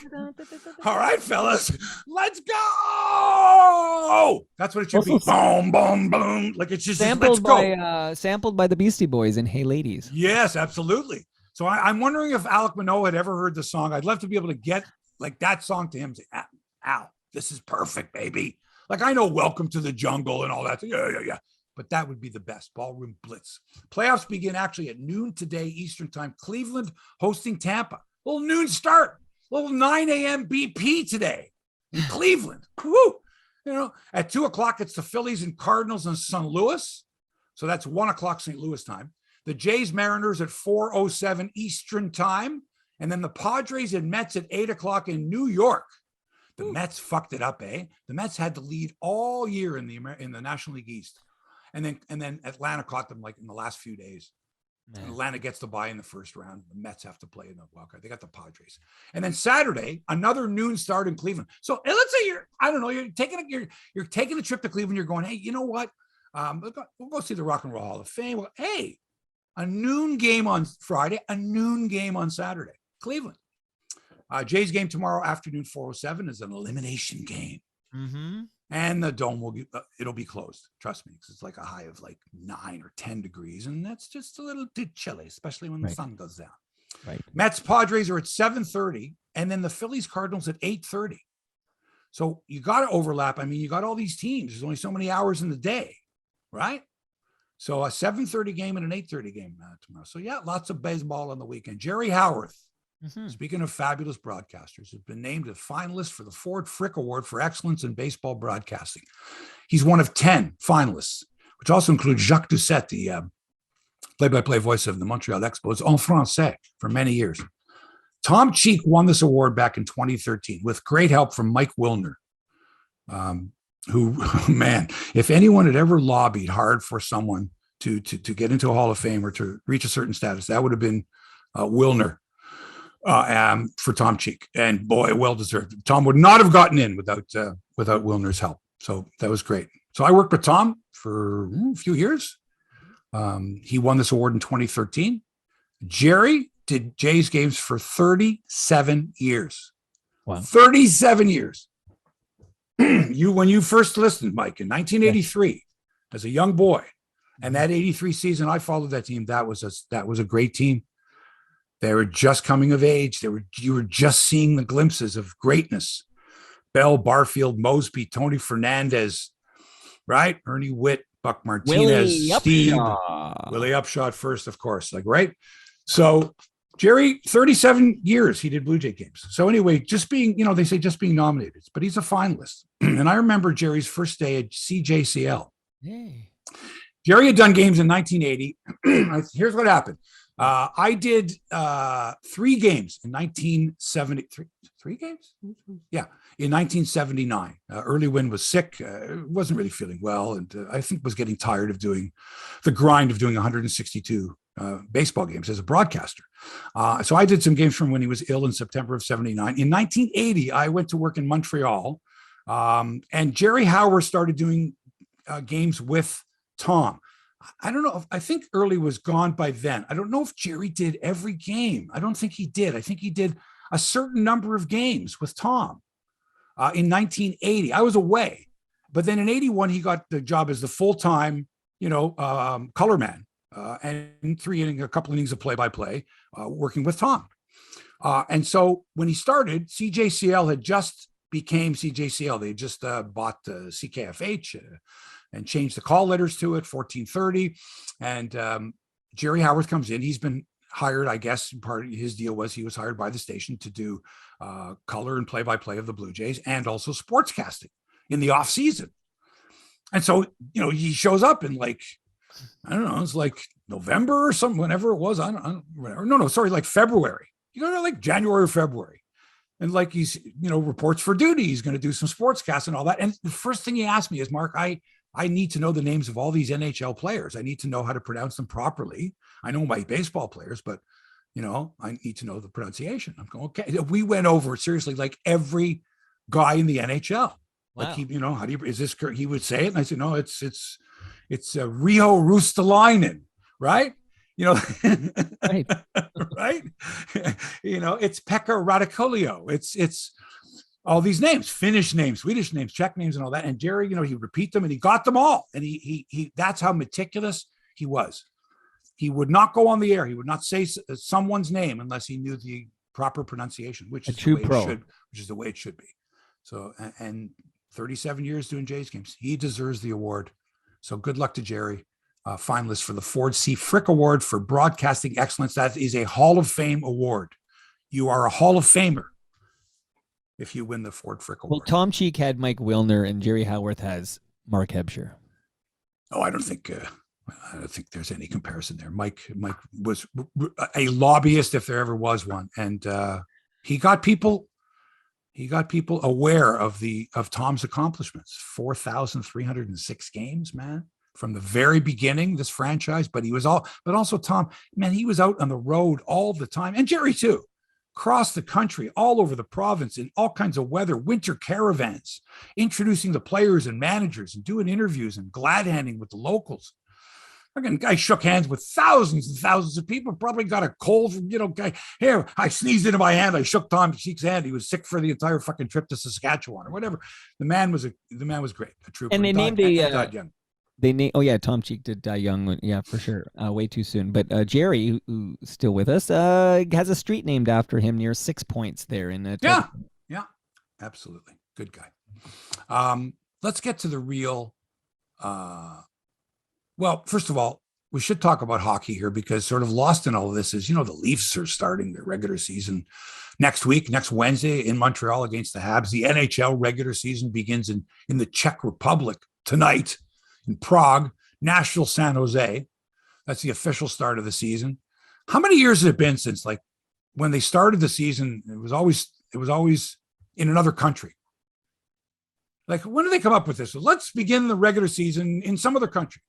All right, fellas. Let's go. That's what it should be. Boom, boom, boom. Like it's just let's go. Sampled by the Beastie Boys in Hey Ladies. Yes, absolutely. So I'm wondering if Alec Manoah had ever heard the song. I'd love to be able to get like that song to him and say, Al, this is perfect, baby. Like I know Welcome to the Jungle and all that. Yeah. But that would be the best. Ballroom Blitz. Playoffs begin actually at noon today, Eastern time. Cleveland hosting Tampa. Little noon start. Little 9 a.m. BP today in Cleveland. Woo! At 2 o'clock, it's the Phillies and Cardinals in St. Louis. So that's 1 o'clock St. Louis time. The Jays Mariners at 4:07 Eastern time. And then the Padres and Mets at 8 o'clock in New York. The Mets fucked it up, eh? The Mets had the lead all year in the National League East. And then Atlanta caught them like in the last few days. Atlanta gets the bye in the first round. The Mets have to play in the wild card. They got the Padres. And then Saturday, another noon start in Cleveland. So let's say you're taking a trip to Cleveland. You're going, hey, you know what? We'll go see the Rock and Roll Hall of Fame. Well, hey, a noon game on Friday, a noon game on Saturday. Cleveland. Jays game tomorrow afternoon, 4:07 is an elimination game. Mm-hmm. and the dome it'll be closed. Trust me, because it's like a high of like 9 or 10 degrees, and that's just a little bit chilly, especially when the sun goes down. Right. Mets Padres are at 7:30, and then the Phillies Cardinals at 8:30. So you got to overlap. I mean, you got all these teams. There's only so many hours in the day, right? So a 7:30 game and an 8:30 game tomorrow. So yeah, lots of baseball on the weekend. Jerry Howarth, speaking of fabulous broadcasters, has been named a finalist for the Ford Frick Award for Excellence in Baseball Broadcasting. He's one of 10 finalists, which also includes Jacques Doucette, the play-by-play voice of the Montreal Expos en français for many years. Tom Cheek won this award back in 2013 with great help from Mike Wilner, who, man, if anyone had ever lobbied hard for someone to get into a Hall of Fame or to reach a certain status, that would have been Wilner for Tom Cheek. And boy, well deserved. Tom would not have gotten in without Wilner's help. So that was great. So I worked with Tom for a few years. He won this award in 2013. Jerry did Jays games for 37 years. Wow. 37 years. When you first listened, Mike, in 1983, as a young boy, and that 83 season, I followed that team. That was a great team. They were just coming of age. You were just seeing the glimpses of greatness. Bell, Barfield, Mosby, Tony Fernandez, right? Ernie Witt, Buck Martinez, Steve, Willie Upshot first, of course, like, right? So Jerry, 37 years he did Blue Jay games. So anyway, just being, they say just being nominated, but he's a finalist. And I remember Jerry's first day at CJCL. Yay. Jerry had done games in 1980. Here's what happened. I did 3 games in 1973. 3 games? Yeah, in 1979. Early Win was sick, wasn't really feeling well, and I think was getting tired of doing the grind of doing 162 baseball games as a broadcaster. So I did some games from when he was ill in September of 79. In 1980, I went to work in Montreal, and Jerry Howard started doing games with Tom. I don't know. I think Early was gone by then. I don't know if Jerry did every game. I don't think he did. I think he did a certain number of games with Tom in 1980. I was away, but then in 81, he got the job as the full-time, color man, and a couple innings of play-by-play, working with Tom. And so when he started, CJCL had just became CJCL. They just bought CKFH and changed the call letters to it, 1430. And Jerry Howard comes in. He's been hired, I guess, part of his deal was he was hired by the station to do color and play-by-play of the Blue Jays and also sportscasting in the off season. And so, he shows up in like it's like November or something, whenever it was. Like February. Like January or February. And like he's, reports for duty. He's going to do some sportscasts and all that. And the first thing he asked me is, Mark, I need to know the names of all these NHL players. I need to know how to pronounce them properly. I know my baseball players, but, I need to know the pronunciation. I'm going, okay. We went over seriously, like every guy in the NHL. Wow. Like how do you, is this, he would say it. And I said, no, it's Riho Rustalainen, right? Right. Right. It's Pekka Radicolio. It's all these names, Finnish names, Swedish names, Czech names, and all that. And Jerry, he'd repeat them and he got them all. And he that's how meticulous he was. He would not go on the air. He would not say someone's name unless he knew the proper pronunciation, which is the way it should be. So, and 37 years doing Jays games, he deserves the award. So good luck to Jerry. Finalist for the Ford C. Frick Award for Broadcasting Excellence. That is a Hall of Fame award. You are a Hall of Famer if you win the Ford Frick Award. Well, Tom Cheek had Mike Wilner and Jerry Howarth has Mark Hebsy. Oh, I don't think there's any comparison there. Mike was a lobbyist if there ever was one, and he got people aware of Tom's accomplishments. 4,306 games, man. From the very beginning, this franchise, but also Tom, man, he was out on the road all the time, and Jerry too, across the country, all over the province, in all kinds of weather, winter caravans, introducing the players and managers and doing interviews and glad handing with the locals. Fucking guy shook hands with thousands and thousands of people. Probably got a cold. Guy here. I sneezed into my hand. I shook Tom Cheek's hand. He was sick for the entire fucking trip to Saskatchewan or whatever. The man was great. A trooper. And they named died young. Oh yeah, Tom Cheek did die young. Yeah, for sure. Way too soon. But Jerry, who's still with us, has a street named after him near 6 Points there in. Yeah, absolutely. Good guy. Let's get to the real. Well, first of all, we should talk about hockey here because sort of lost in all of this is, the Leafs are starting their regular season next Wednesday in Montreal against the Habs. The NHL regular season begins in the Czech Republic tonight in Prague, Nashville, San Jose. That's the official start of the season. How many years has it been since, like, when they started the season, it was always in another country? Like, when did they come up with this? So let's begin the regular season in some other country.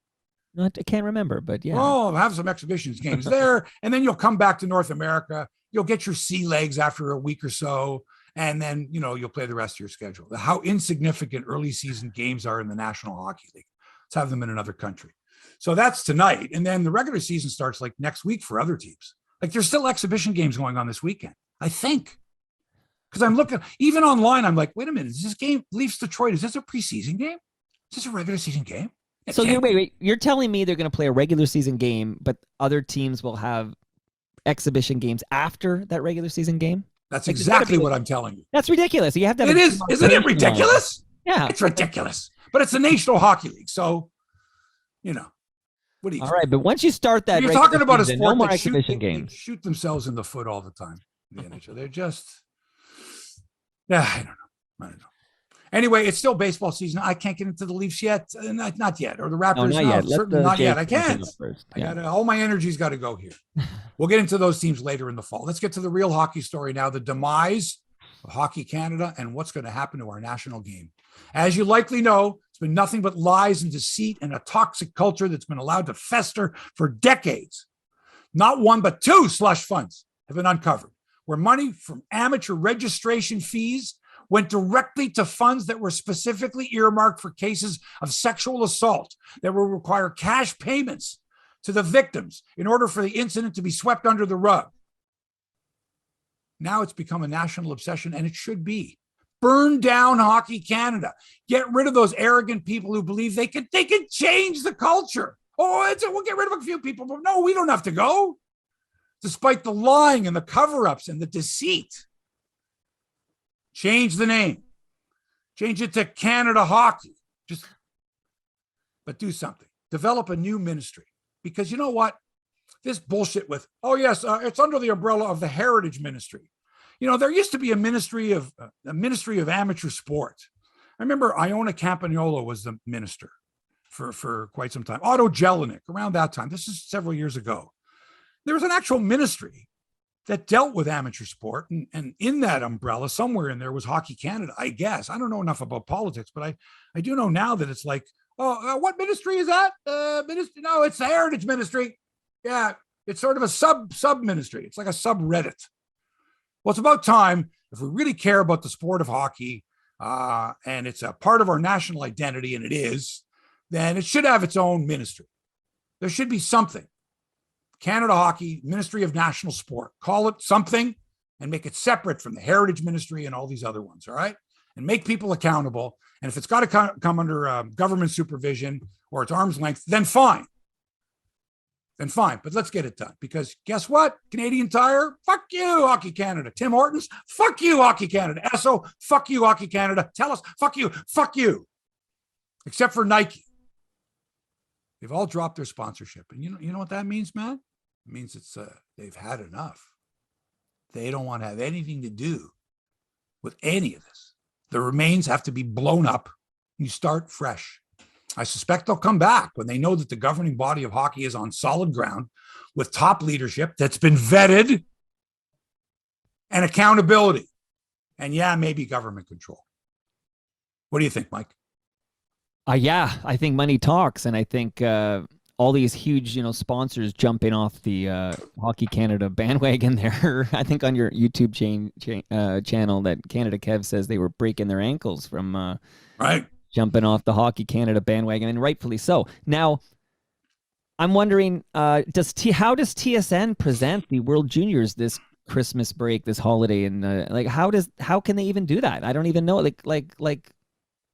I can't remember, but yeah. Oh, have some exhibitions games there, and then you'll come back to North America. You'll get your sea legs after a week or so, and then you'll play the rest of your schedule. How insignificant early season games are in the National Hockey League. Let's have them in another country. So that's tonight, and then the regular season starts like next week for other teams. Like there's still exhibition games going on this weekend, I think. Because I'm looking, even online, I'm like, wait a minute, is this game Leafs Detroit? Is this a preseason game? Is this a regular season game? So wait, you're telling me they're going to play a regular season game, but other teams will have exhibition games after that regular season game? That's exactly what I'm telling you. That's ridiculous. You have to have Isn't it ridiculous? Yeah. It's ridiculous. But it's the National Hockey League, so, what do you All right, but once you start that, you're talking about a sport no more that exhibition games. Shoot themselves in the foot all the time. The NHL. They're just, I don't know. Anyway, it's still baseball season. I can't get into the Leafs yet. Not yet. Or the Raptors. No, not yet. Certainly not yet. I can't. Yeah. All my energy's got to go here. We'll get into those teams later in the fall. Let's get to the real hockey story now, the demise of Hockey Canada and what's going to happen to our national game. As you likely know, it's been nothing but lies and deceit and a toxic culture that's been allowed to fester for decades. Not one, but two slush funds have been uncovered, where money from amateur registration fees went directly to funds that were specifically earmarked for cases of sexual assault that will require cash payments to the victims in order for the incident to be swept under the rug. Now it's become a national obsession, and it should be. Burn down Hockey Canada. Get rid of those arrogant people who believe they can change the culture. We'll get rid of a few people, but no, we don't have to go. Despite the lying and the cover-ups and the deceit. Change the name. Change it to Canada Hockey. But do something. Develop a new ministry. Because you know what? This bullshit with, it's under the umbrella of the Heritage Ministry. There used to be a ministry of amateur sport. I remember Iona Campagnolo was the minister for quite some time. Otto Jelinek, around that time. This is several years ago. There was an actual ministry that dealt with amateur sport. And in that umbrella, somewhere in there was Hockey Canada, I guess. I don't know enough about politics, but I do know now that it's like, what ministry is that? Ministry? No, it's the Heritage Ministry. Yeah, it's sort of a sub ministry. It's like a subreddit. Well, it's about time, if we really care about the sport of hockey, and it's a part of our national identity, and it is, then it should have its own ministry. There should be something. Canada Hockey, Ministry of National Sport. Call it something and make it separate from the Heritage Ministry and all these other ones, all right? And make people accountable. And if it's got to come under government supervision or it's arm's length, then fine. But let's get it done. Because guess what? Canadian Tire, fuck you, Hockey Canada. Tim Hortons, fuck you, Hockey Canada. Esso, fuck you, Hockey Canada. TELUS, fuck you. Except for Nike. They've all dropped their sponsorship. And you know what that means, man? It means it's they've had enough. They don't want to have anything to do with any of this. The remains have to be blown up. You start fresh. I suspect they'll come back when they know that the governing body of hockey is on solid ground with top leadership that's been vetted and accountability. And maybe government control. What do you think, Mike? I think money talks, and I think all these huge, sponsors jumping off the Hockey Canada bandwagon there. I think on your YouTube channel that Canada Kev says they were breaking their ankles from right jumping off the Hockey Canada bandwagon, and rightfully so. Now, I'm wondering, how does TSN present the World Juniors this Christmas break, this holiday, and like how can they even do that? I don't even know. Like,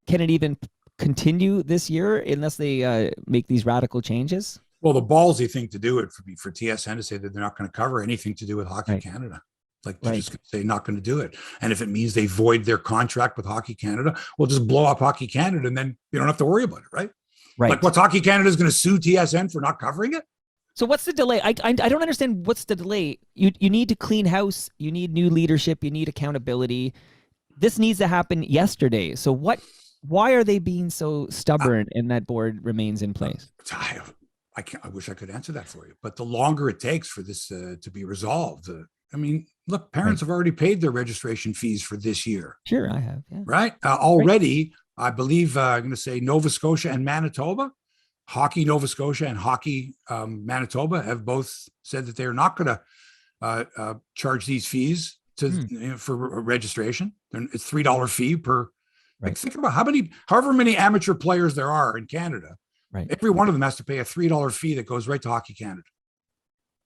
can it even continue this year unless they make these radical changes? Well, the ballsy thing to do it for TSN to say that they're not going to cover anything to do with Hockey Right, Canada. Like they're right. just going to say not going to do it. And if it means they void their contract with Hockey Canada, we'll just blow up Hockey Canada and then you don't have to worry about it, right? Like Right. what's Hockey Canada is going to sue TSN for not covering it? So what's the delay? I don't understand what's the delay. You need to clean house. You need new leadership. You need accountability. This needs to happen yesterday. So what? Why are they being so stubborn and that board remains in place? I wish I could answer that for you, but the longer it takes for this to be resolved, I mean, look, parents Right. have already paid their registration fees for this year, Sure, I have. Yeah. right? Right. Already, I believe I'm going to say Nova Scotia and Manitoba, Hockey Nova Scotia and Hockey Manitoba have both said that they are not going to charge these fees for registration. It's $3 fee per. Like Right. think about however many amateur players there are in Canada. Right. Every one of them has to pay a $3 fee that goes right to Hockey Canada.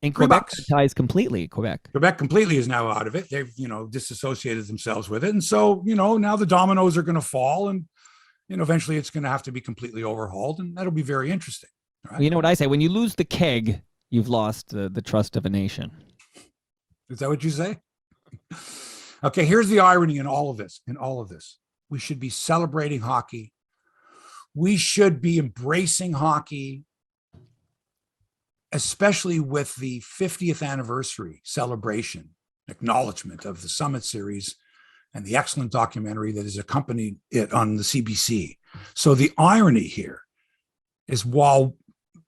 And Quebec $3. ties completely. Quebec. Quebec completely is now out of it. They've disassociated themselves with it, and so now the dominoes are going to fall, and eventually it's going to have to be completely overhauled, and that'll be very interesting. Right? Well, you know what I say? When you lose the keg, you've lost the trust of a nation. Is that what you say? Okay, here's the irony in all of this. We should be celebrating hockey. We should be embracing hockey, especially with the 50th anniversary celebration, acknowledgement of the Summit Series and the excellent documentary that has accompanied it on the CBC. So the irony here is while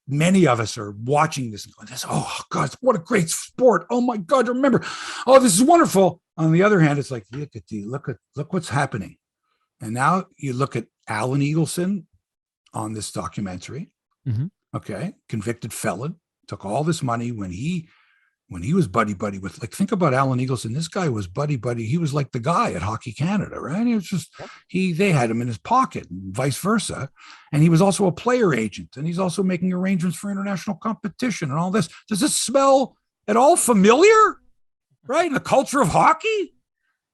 many of us are watching this and going, oh, God, what a great sport. Oh, my God, remember. Oh, this is wonderful. On the other hand, it's like, look what's happening. And now you look at Alan Eagleson on this documentary. Mm-hmm. Okay. Convicted felon, took all this money when he was buddy with, like, think about Alan Eagleson. This guy was buddy. He was like the guy at Hockey Canada, right? He was just, they had him in his pocket and vice versa. And he was also a player agent, and he's also making arrangements for international competition and all this. Does this smell at all familiar? Right? In the culture of hockey?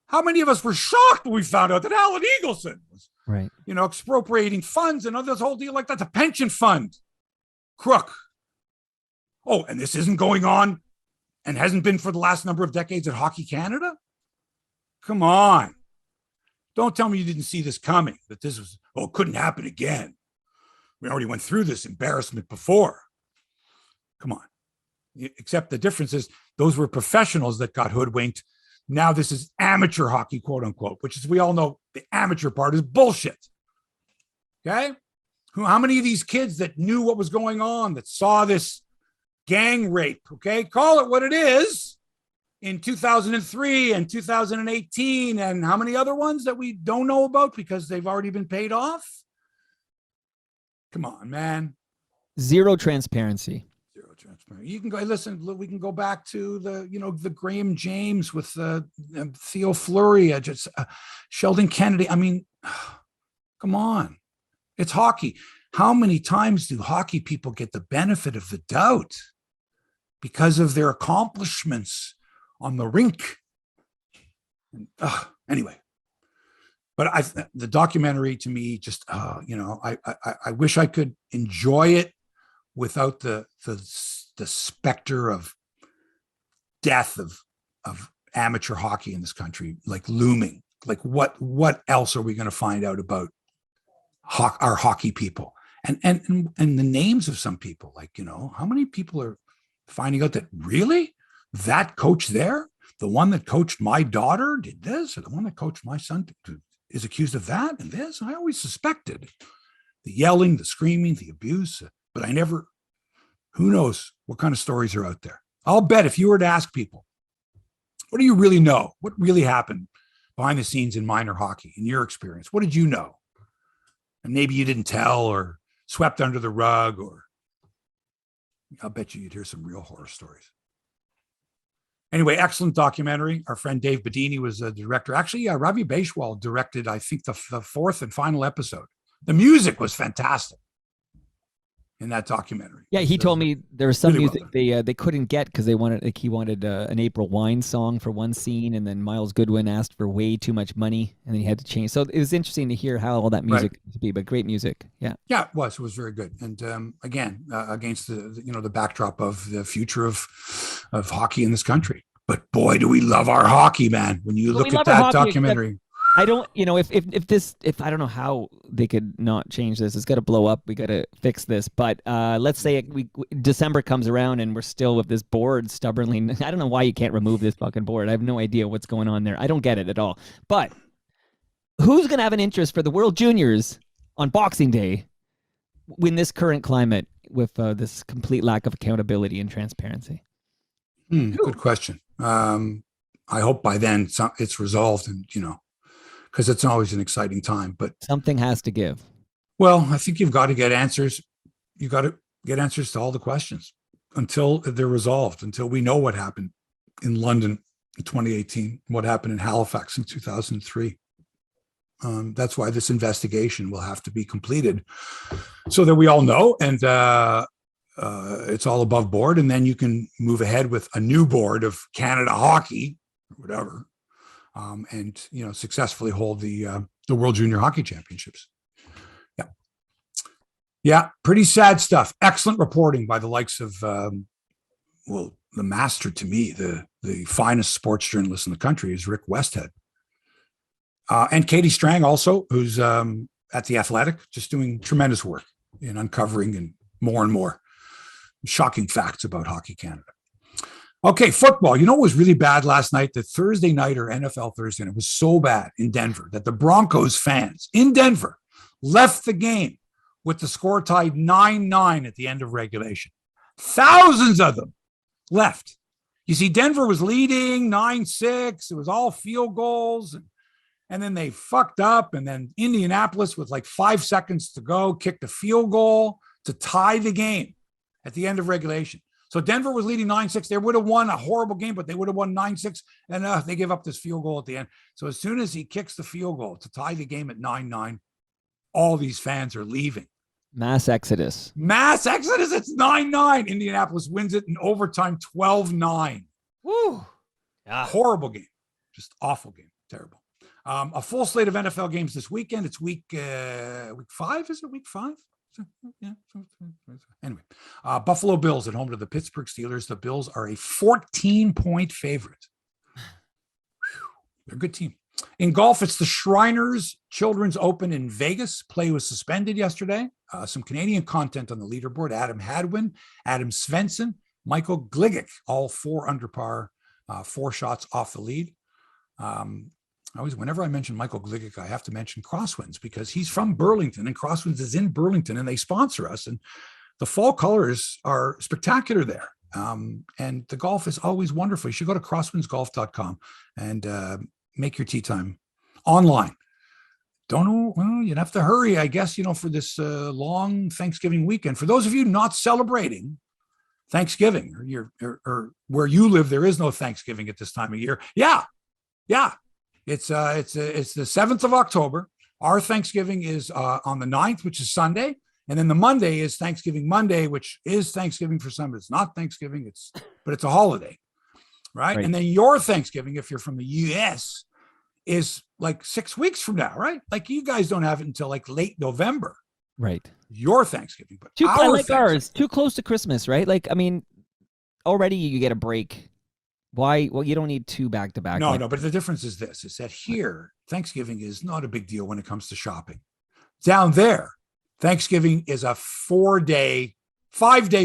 How many of us were shocked when we found out that Alan Eagleson was, right, expropriating funds and this whole deal like that's a pension fund crook. Oh, and this isn't going on and hasn't been for the last number of decades at Hockey Canada? Come on. Don't tell me you didn't see this coming, that this was, it couldn't happen again. We already went through this embarrassment before. Come on. Except the difference is those were professionals that got hoodwinked. Now this is amateur hockey, quote unquote, which is, we all know the amateur part is bullshit. Okay. How many of these kids that knew what was going on, that saw this gang rape, okay, call it what it is, in 2003 and 2018, and how many other ones that we don't know about because they've already been paid off? Come on, man. Zero transparency. You can go listen. We can go back to the Graham James with Theo Fleury, Sheldon Kennedy. I mean, come on, it's hockey. How many times do hockey people get the benefit of the doubt because of their accomplishments on the rink? Anyway, but the documentary to me just I wish I could enjoy it without the specter of death of amateur hockey in this country, like looming. Like what else are we going to find out about our hockey people and the names of some people? Like, how many people are finding out that really that coach there, the one that coached my daughter did this, or the one that coached my son is accused of that and this? I always suspected the yelling, the screaming, the abuse, but I never. Who knows what kind of stories are out there? I'll bet if you were to ask people, what do you really know? What really happened behind the scenes in minor hockey, in your experience? What did you know? And maybe you didn't tell or swept under the rug, or I'll bet you'd hear some real horror stories. Anyway, excellent documentary. Our friend Dave Bedini was the director. Actually, Ravi Baishwal directed, I think, the fourth and final episode. The music was fantastic. in that documentary. Yeah, he told me there was some really music they couldn't get because he wanted an April Wine song for one scene, and then Miles Goodwin asked for way too much money, and then he had to change. So it was interesting to hear how all that music to be, but great music. Yeah, yeah, it was very good. And again, against the backdrop of the future of hockey in this country. But boy, do we love our hockey, man! When you look at that documentary. I don't, if I don't know how they could not change this. It's got to blow up. We got to fix this. But let's say December comes around and we're still with this board stubbornly. I don't know why you can't remove this fucking board. I have no idea what's going on there. I don't get it at all. But who's going to have an interest for the World Juniors on Boxing Day in this current climate with this complete lack of accountability and transparency? Good question. I hope by then it's resolved and, because it's always an exciting time, but something has to give. Well, I think you've got to get answers. You got to get answers to all the questions until they're resolved, until we know what happened in London in 2018, what happened in Halifax in 2003. That's why this investigation will have to be completed so that we all know, and it's all above board. And then you can move ahead with a new board of Canada Hockey or whatever. And successfully hold the World Junior Hockey Championships. Yeah, pretty sad stuff. Excellent reporting by the likes of the master to me, the finest sports journalist in the country is Rick Westhead, and Katie Strang also, who's at the Athletic, just doing tremendous work in uncovering and more shocking facts about Hockey Canada. Okay, football. What was really bad last night? The Thursday night or NFL Thursday night was so bad in Denver that the Broncos fans in Denver left the game with the score tied 9-9 at the end of regulation. Thousands of them left. You see, Denver was leading 9-6. It was all field goals. And then they fucked up. And then Indianapolis, with like 5 seconds to go, kicked a field goal to tie the game at the end of regulation. So Denver was leading 9-6. They would have won a horrible game, but they would have won 9-6. And they give up this field goal at the end. So as soon as he kicks the field goal to tie the game at 9-9, all these fans are leaving. Mass exodus. It's 9-9. Indianapolis wins it in overtime, 12-9. Woo. Yeah. Horrible game. Just awful game. Terrible. A full slate of NFL games this weekend. It's week 5. Is it week 5? Yeah. Anyway, Buffalo Bills at home to the Pittsburgh Steelers. The Bills are a 14-point favorite. They're a good team. In golf, it's the Shriners Children's Open in Vegas. Play was suspended yesterday. Some Canadian content on the leaderboard. Adam Hadwin, Adam Svensson, Michael Gligic, all 4 under par, 4 shots off the lead. Whenever I mention Michael Gligic, I have to mention Crosswinds because he's from Burlington and Crosswinds is in Burlington and they sponsor us. And the fall colors are spectacular there. And the golf is always wonderful. You should go to crosswindsgolf.com and make your tee time online. Don't know. Well, you'd have to hurry, I guess, for this long Thanksgiving weekend. For those of you not celebrating Thanksgiving or where you live, there is no Thanksgiving at this time of year. Yeah. It's the 7th of October. Our Thanksgiving is on the 9th, which is Sunday. And then the Monday is Thanksgiving Monday, which is Thanksgiving for some. It's not Thanksgiving, but it's a holiday, right? And then your Thanksgiving, if you're from the U.S., is like 6 weeks from now, right? Like you guys don't have it until like late November. Right. Your Thanksgiving. But ours, too close to Christmas, right? Like, I mean, already you get a break. Why? Well, you don't need 2 back-to-back. No, but the difference is this, is that here, Thanksgiving is not a big deal when it comes to shopping. Down there, Thanksgiving is a 5-day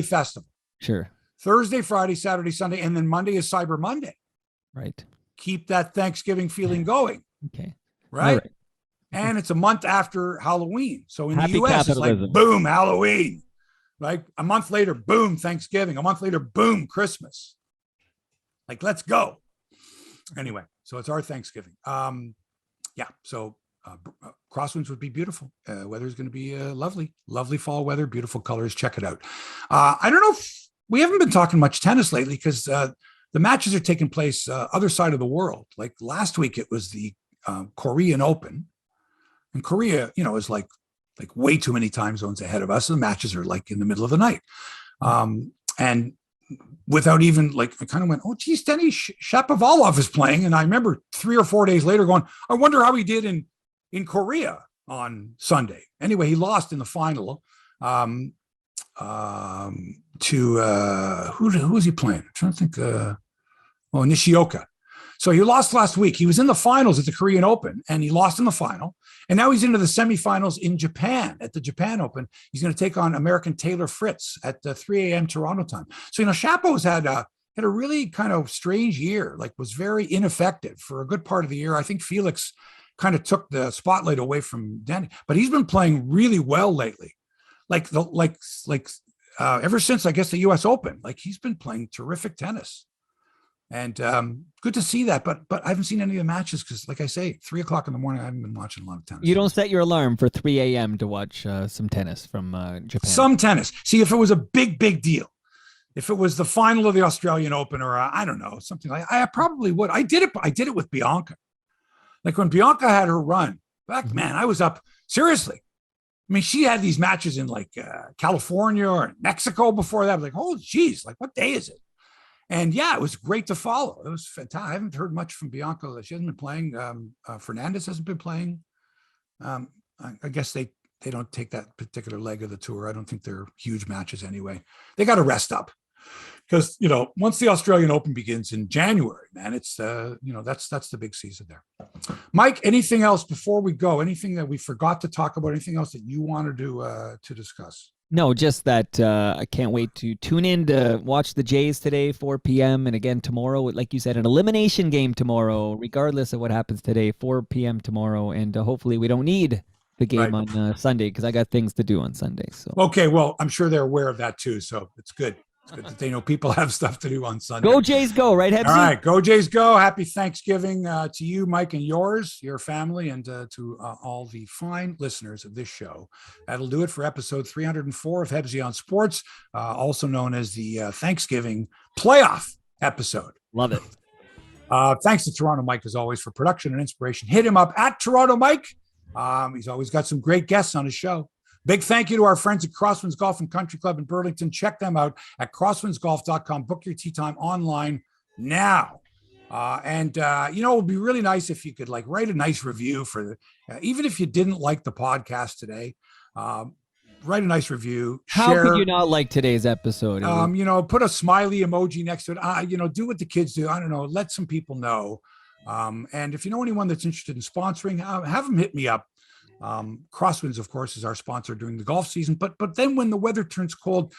festival. Sure. Thursday, Friday, Saturday, Sunday, and then Monday is Cyber Monday. Right. Keep that Thanksgiving feeling going. Okay. Right? And it's a month after Halloween. So in Happy the U.S., capitalism. It's like, boom, Halloween. Like a month later, boom, Thanksgiving. A month later, boom, Christmas. Like, let's go. Anyway, so it's our Thanksgiving. So Crosswinds would be beautiful. Weather is going to be lovely fall weather, beautiful colors. Check it out. I don't know if we haven't been talking much tennis lately because the matches are taking place other side of the world. Like last week, it was the Korean Open. And Korea, is like like way too many time zones ahead of us. And the matches are like in the middle of the night. And without even like, I kind of went, oh, geez, Denny Shapovalov is playing. And I remember 3 or 4 days later going, I wonder how he did in Korea on Sunday. Anyway, he lost in the final to who was he playing? I'm trying to think. Nishioka. So he lost last week. He was in the finals at the Korean Open, and he lost in the final. And now he's into the semifinals in Japan at the Japan Open. He's going to take on American Taylor Fritz at 3 a.m. Toronto time. So, Shapo's had a really kind of strange year, like was very ineffective for a good part of the year. I think Felix kind of took the spotlight away from Danny, but he's been playing really well lately. Ever since, I guess, the U.S. Open, like he's been playing terrific tennis. And good to see that, but I haven't seen any of the matches because, like I say, 3 o'clock in the morning, I haven't been watching a lot of tennis. You don't set your alarm for 3 a.m. to watch some tennis from Japan. Some tennis. See, if it was a big deal, if it was the final of the Australian Open or I don't know, something like, I probably would. I did it with Bianca. Like when Bianca had her run back, man, I was up seriously. I mean, she had these matches in like California or Mexico before that. I was like, oh, geez, like what day is it? And yeah, it was great to follow. It was fantastic. I haven't heard much from Bianca. She hasn't been playing. Fernandez hasn't been playing. I guess they don't take that particular leg of the tour. I don't think they're huge matches anyway. They got to rest up because, once the Australian Open begins in January, man, it's, that's the big season there. Mike, anything else before we go? Anything that we forgot to talk about? Anything else that you wanted to discuss? No, just that I can't wait to tune in to watch the Jays today, 4 p.m. And again tomorrow, like you said, an elimination game tomorrow, regardless of what happens today, 4 p.m. tomorrow. And hopefully we don't need the game on Sunday because I got things to do on Sunday. So okay, well, I'm sure they're aware of that too. So it's good. It's good that they know people have stuff to do on Sunday. Go Jays, go, right, Hebsy? All right, go Jays, go. Happy Thanksgiving to you, Mike, and yours, your family, and to all the fine listeners of this show. That'll do it for episode 304 of Hebsy on Sports, also known as the Thanksgiving playoff episode. Love it. Thanks to Toronto Mike, as always, for production and inspiration. Hit him up at Toronto Mike. He's always got some great guests on his show. Big thank you to our friends at Crosswinds Golf and Country Club in Burlington. Check them out at crosswindsgolf.com. Book your tee time online now. It would be really nice if you could write a nice review for even if you didn't like the podcast today, write a nice review. How could you not like today's episode? Put a smiley emoji next to it. Do what the kids do. I don't know. Let some people know. And if you know anyone that's interested in sponsoring, have them hit me up. Crosswinds, of course, is our sponsor during the golf season, but then when the weather turns cold,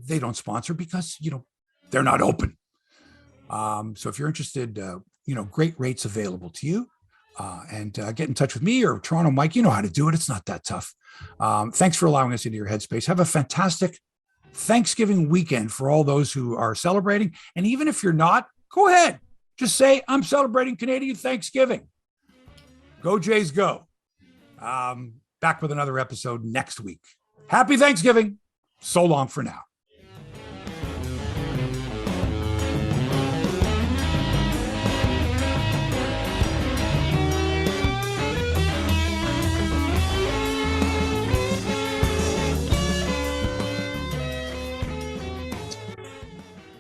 they don't sponsor because they're not open. So if you're interested, great rates available to you, and get in touch with me or Toronto Mike. You know how to do it. It's not that tough. Thanks for allowing us into your headspace. Have a fantastic Thanksgiving weekend for all those who are celebrating, and even if you're not, go ahead, just say I'm celebrating Canadian Thanksgiving. Go Jays, go. Back with another episode next week. Happy Thanksgiving. So long for now.